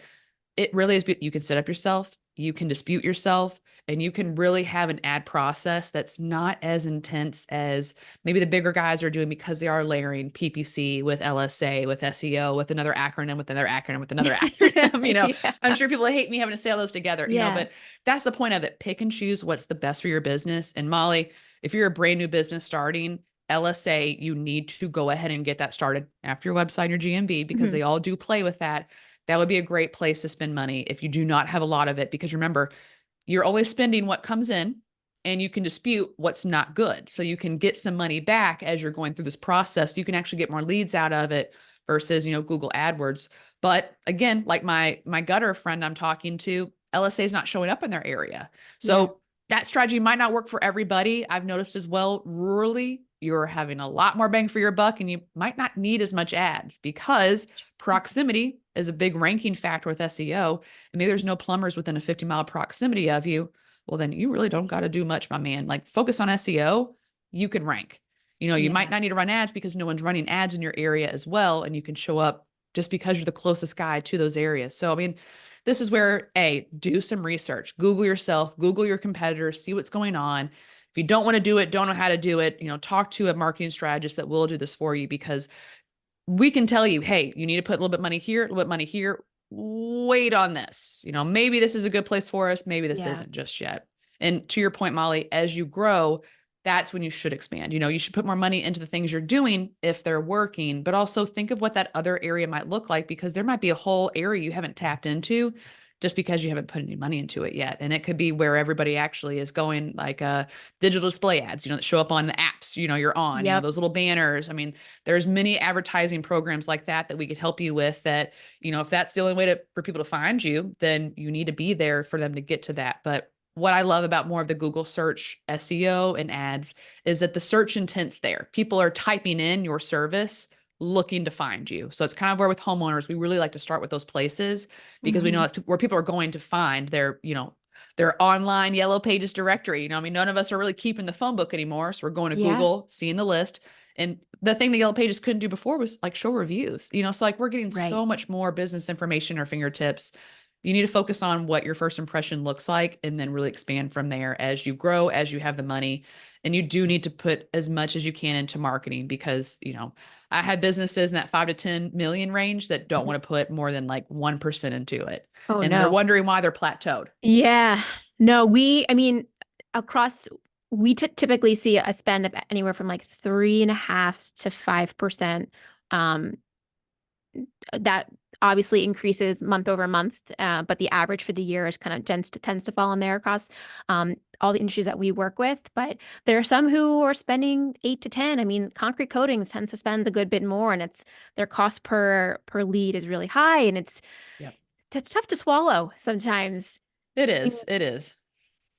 it really is, you can set up yourself, you can dispute yourself, and you can really have an ad process that's not as intense as maybe the bigger guys are doing because they are layering PPC with LSA, with SEO, with another acronym, with another acronym, with another acronym. You know, Yeah. I'm sure people hate me having to say all those together, you know, Yeah. but that's the point of it. Pick and choose what's the best for your business. And Molly, if you're a brand new business starting, LSA, you need to go ahead and get that started after your website and your GMB because Hmm. they all do play with that. That would be a great place to spend money if you do not have a lot of it, because remember, you're only spending what comes in and you can dispute what's not good. So you can get some money back as you're going through this process. You can actually get more leads out of it versus, you know, Google AdWords. But again, like my gutter friend I'm talking to, LSA is not showing up in their area. Yeah. So that strategy might not work for everybody. I've noticed as well, rurally, you're having a lot more bang for your buck and you might not need as much ads because Interesting. proximity is a big ranking factor with SEO. And maybe there's no plumbers within a 50-mile proximity of you. Well, then you really don't got to do much, my man. Like focus on SEO, you can rank. You might Yeah. not need to run ads because no one's running ads in your area as well. And you can show up just because you're the closest guy to those areas. So, I mean, this is where do some research, Google yourself, Google your competitors, see what's going on. If you don't want to do it, don't know how to do it, talk to a marketing strategist that will do this for you because we can tell you, hey, you need to put a little bit of money here, a little bit of money here. Wait on this. Maybe this is a good place for us. Maybe this Yeah. isn't just yet. And to your point, Molly, as you grow, that's when you should expand. You should put more money into the things you're doing if they're working, but also think of what that other area might look like because there might be a whole area you haven't tapped into just because you haven't put any money into it yet. And it could be where everybody actually is going, like digital display ads, that show up on the apps, you're on, Yep. those little banners. I mean, there's many advertising programs like that we could help you with that, if that's the only way for people to find you, then you need to be there for them to get to that. But what I love about more of the Google search SEO and ads is that the search intent's there. People are typing in your service looking to find you. So it's kind of where with homeowners, we really like to start with those places because we know Mhm. that's where people are going to find their online yellow pages directory. I mean, none of us are really keeping the phone book anymore. So we're going to Yeah. Google, seeing the list. And the thing the yellow pages couldn't do before was like show reviews, so like we're getting Right. so much more business information at our fingertips. You need to focus on what your first impression looks like and then really expand from there as you grow, as you have the money. And you do need to put as much as you can into marketing because, I had businesses in that 5 to 10 million range that don't Mhm. want to put more than like 1% into it. Oh And they're no. wondering why they're plateaued. Yeah. No, I mean, across, we typically see a spend of anywhere from like 3.5 to 5%. Um, that obviously increases month over month, but the average for the year is kind of tends to fall in there across all the industries that we work with. But there are some who are spending 8 to 10. I mean, concrete coatings tends to spend a good bit more, and it's their cost per lead is really high, and Yep. it's tough to swallow sometimes. It I mean, is. It is.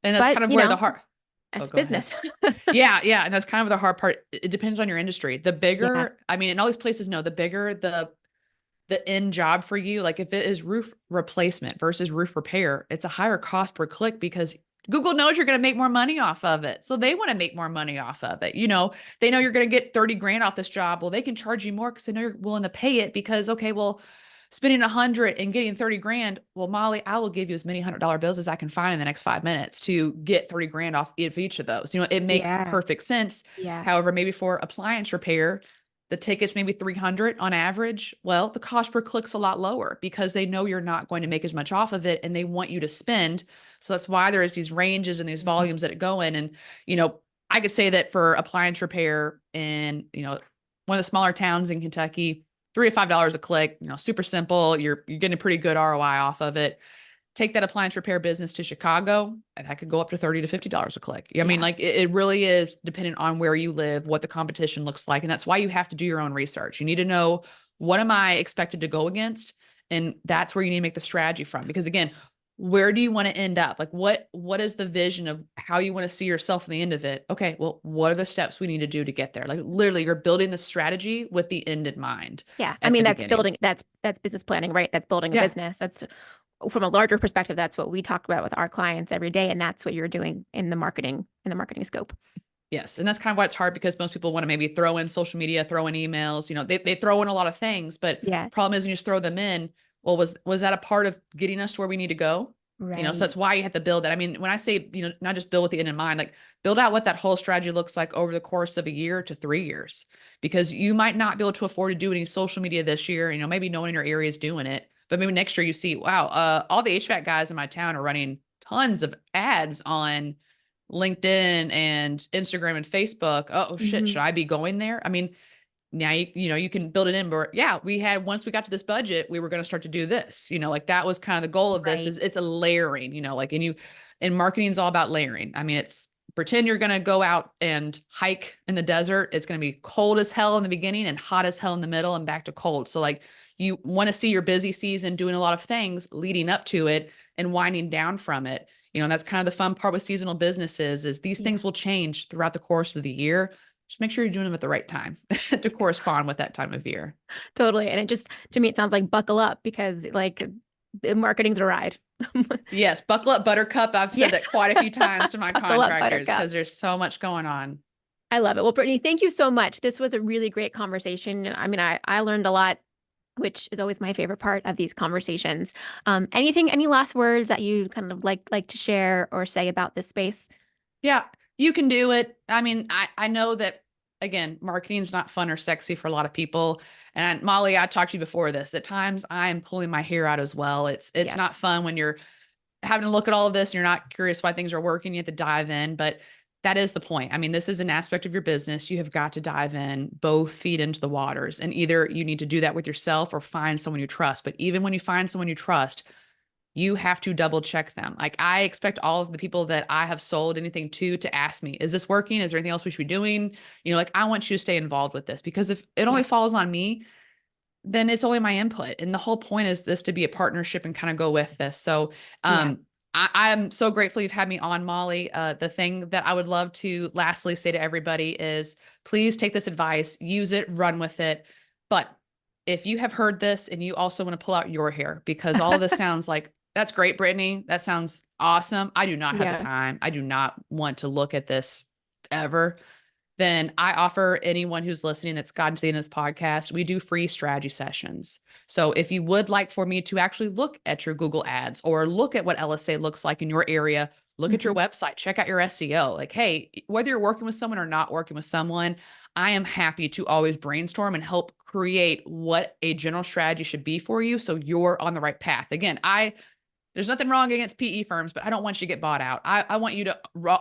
And that's but kind of where the heart. Oh, that's go ahead. business. Yeah, yeah, and that's kind of the hard part. It depends on your industry. The Yeah. bigger, I mean, and all these places know the bigger the end job for you, like if it is roof replacement versus roof repair, it's a higher cost per click because Google knows you're going to make more money off of it. So they want to make more money off of it. They know you're going to get 30 grand off this job. Well, they can charge you more because they know you're willing to pay it because, okay, well, spending 100 and getting 30 grand. Well, Molly, I will give you as many $100 bills as I can find in the next 5 minutes to get 30 grand off of each of those. It makes Yeah. perfect sense. Yeah. However, maybe for appliance repair, the ticket's maybe 300 on average. Well, the cost per click's a lot lower because they know you're not going to make as much off of it and they want you to spend. So that's why there is these ranges and these Mhm. volumes that it go in. And, I could say that for appliance repair in, one of the smaller towns in Kentucky, $3 to $5 a click, super simple. You're getting a pretty good ROI off of it. Take that appliance repair business to Chicago, and that could go up to $30 to $50 a click. I mean, Yeah. like it really is dependent on where you live, what the competition looks like. And that's why you have to do your own research. You need to know, what am I expected to go against? And that's where you need to make the strategy from. Because again, where do you want to end up? Like what is the vision of how you want to see yourself at the end of it? Okay, well, what are the steps we need to do to get there? Like literally you're building the strategy with the end in mind Yeah. I at the mean, that's beginning. building, that's business planning, right? That's building a Yeah. business. That's from a larger perspective. That's what we talk about with our clients every day. And that's what you're doing in the marketing scope. Yes. And that's kind of why it's hard because most people want to maybe throw in social media, throw in emails, they throw in a lot of things, but Yeah. problem is when you just throw them in, well, was that a part of getting us to where we need to go? So Right. that's why you have to build that. I mean, when I say, not just build with the end in mind, like build out what that whole strategy looks like over the course of a year to 3 years, because you might not be able to afford to do any social media this year. Maybe no one in your area is doing it, but maybe next year you see, wow, all the HVAC guys in my town are running tons of ads on LinkedIn and Instagram and Facebook. Oh shit, Hmm. should I be going there? I mean, now you can build it in, but yeah, once we got to this budget, we were going to start to do this. Like that was kind of the goal of this, Right. is it's a layering, like, and marketing is all about layering. I mean, it's pretend you're going to go out and hike in the desert. It's going to be cold as hell in the beginning and hot as hell in the middle and back to cold. So like you want to see your busy season doing a lot of things leading up to it and winding down from it. And that's kind of the fun part with seasonal businesses, is these Yeah. things will change throughout the course of the year. just make sure you're doing them at the right time to correspond with that time of year. Totally. And it just, to me, it sounds like buckle up because like the marketing's a ride. Yes, buckle up, Buttercup. I've said Yes. that quite a few times to my Buckle up, contractors Buttercup. because there's so much going on. I love it. Well, Brittany, thank you so much. This was a really great conversation. I mean, I learned a lot, which is always my favorite part of these conversations. Any last words that you kind of like to share or say about this space? Yeah, you can do it. I mean, I know that again, marketing is not fun or sexy for a lot of people. And Molly, I talked to you before this. At times I am pulling my hair out as well. It's Yeah. not fun when you're having to look at all of this and you're not curious why things are working. You have to dive in, but that is the point. I mean, this is an aspect of your business. You have got to dive in, both feet into the waters. And either you need to do that with yourself or find someone you trust. But even when you find someone you trust, you have to double check them. Like I expect all of the people that I have sold anything to ask me, is this working? Is there anything else we should be doing? You know, like I want you to stay involved with this because if it only Yeah. falls on me, then it's only my input. And the whole point is this to be a partnership and kind of go with this. So, Yeah. I am so grateful you've had me on, Molly. The thing that I would love to lastly say to everybody is please take this advice, use it, run with it. But if you have heard this and you also want to pull out your hair because all of this sounds like that's great, Brittany. That sounds awesome. I do not have the Yeah. time. I do not want to look at this ever. Then I offer anyone who's listening that's gotten to the end of this podcast, we do free strategy sessions. So if you would like for me to actually look at your Google ads or look at what LSA looks like in your area, look at your Mhm. website, check out your SEO. Like, hey, whether you're working with someone or not working with someone, I am happy to always brainstorm and help create what a general strategy should be for you so you're on the right path. Again, there's nothing wrong against PE firms, but I don't want you to get bought out. I want you to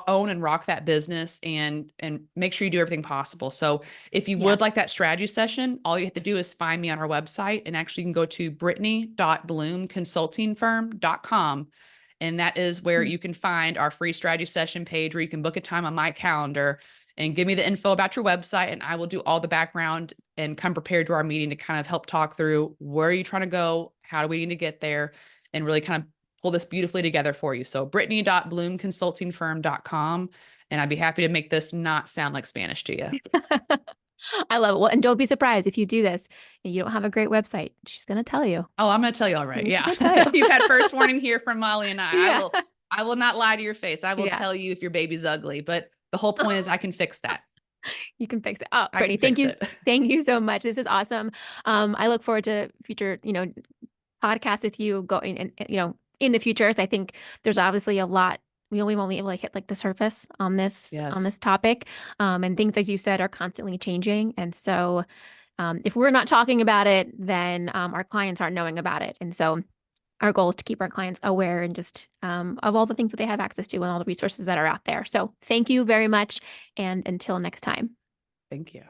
own and rock that business and make sure you do everything possible. So if you Yeah. would like that strategy session, all you have to do is find me on our website and actually you can go to brittany.bloomconsultingfirm.com. And that is where Mm. you can find our free strategy session page where you can book a time on my calendar and give me the info about your website. And I will do all the background and come prepared to our meeting to kind of help talk through where are you trying to go? How do we need to get there? And really kind of pull this beautifully together for you. So brittany.bloomconsultingfirm.com. And I'd be happy to make this not sound like Spanish to you. I love it. Well, and don't be surprised if you do this and you don't have a great website. She's going to tell you. Oh, I'm going to tell you all right. She's Yeah. going to tell you. You've had first warning here from Molly and I. Yeah. I will not lie to your face. I will Yeah. tell you if your baby's ugly, but the whole point is I can fix that. You can fix it. Oh, I Brittany, can thank fix you. it. Thank you so much. This is awesome. I look forward to future, podcasts with you going in the future. So I think there's obviously a lot. We've only like hit like the surface on this Yes. topic. And things, as you said, are constantly changing. And so if we're not talking about it, then our clients aren't knowing about it. And so our goal is to keep our clients aware and just of all the things that they have access to and all the resources that are out there. So thank you very much. And until next time. Thank you.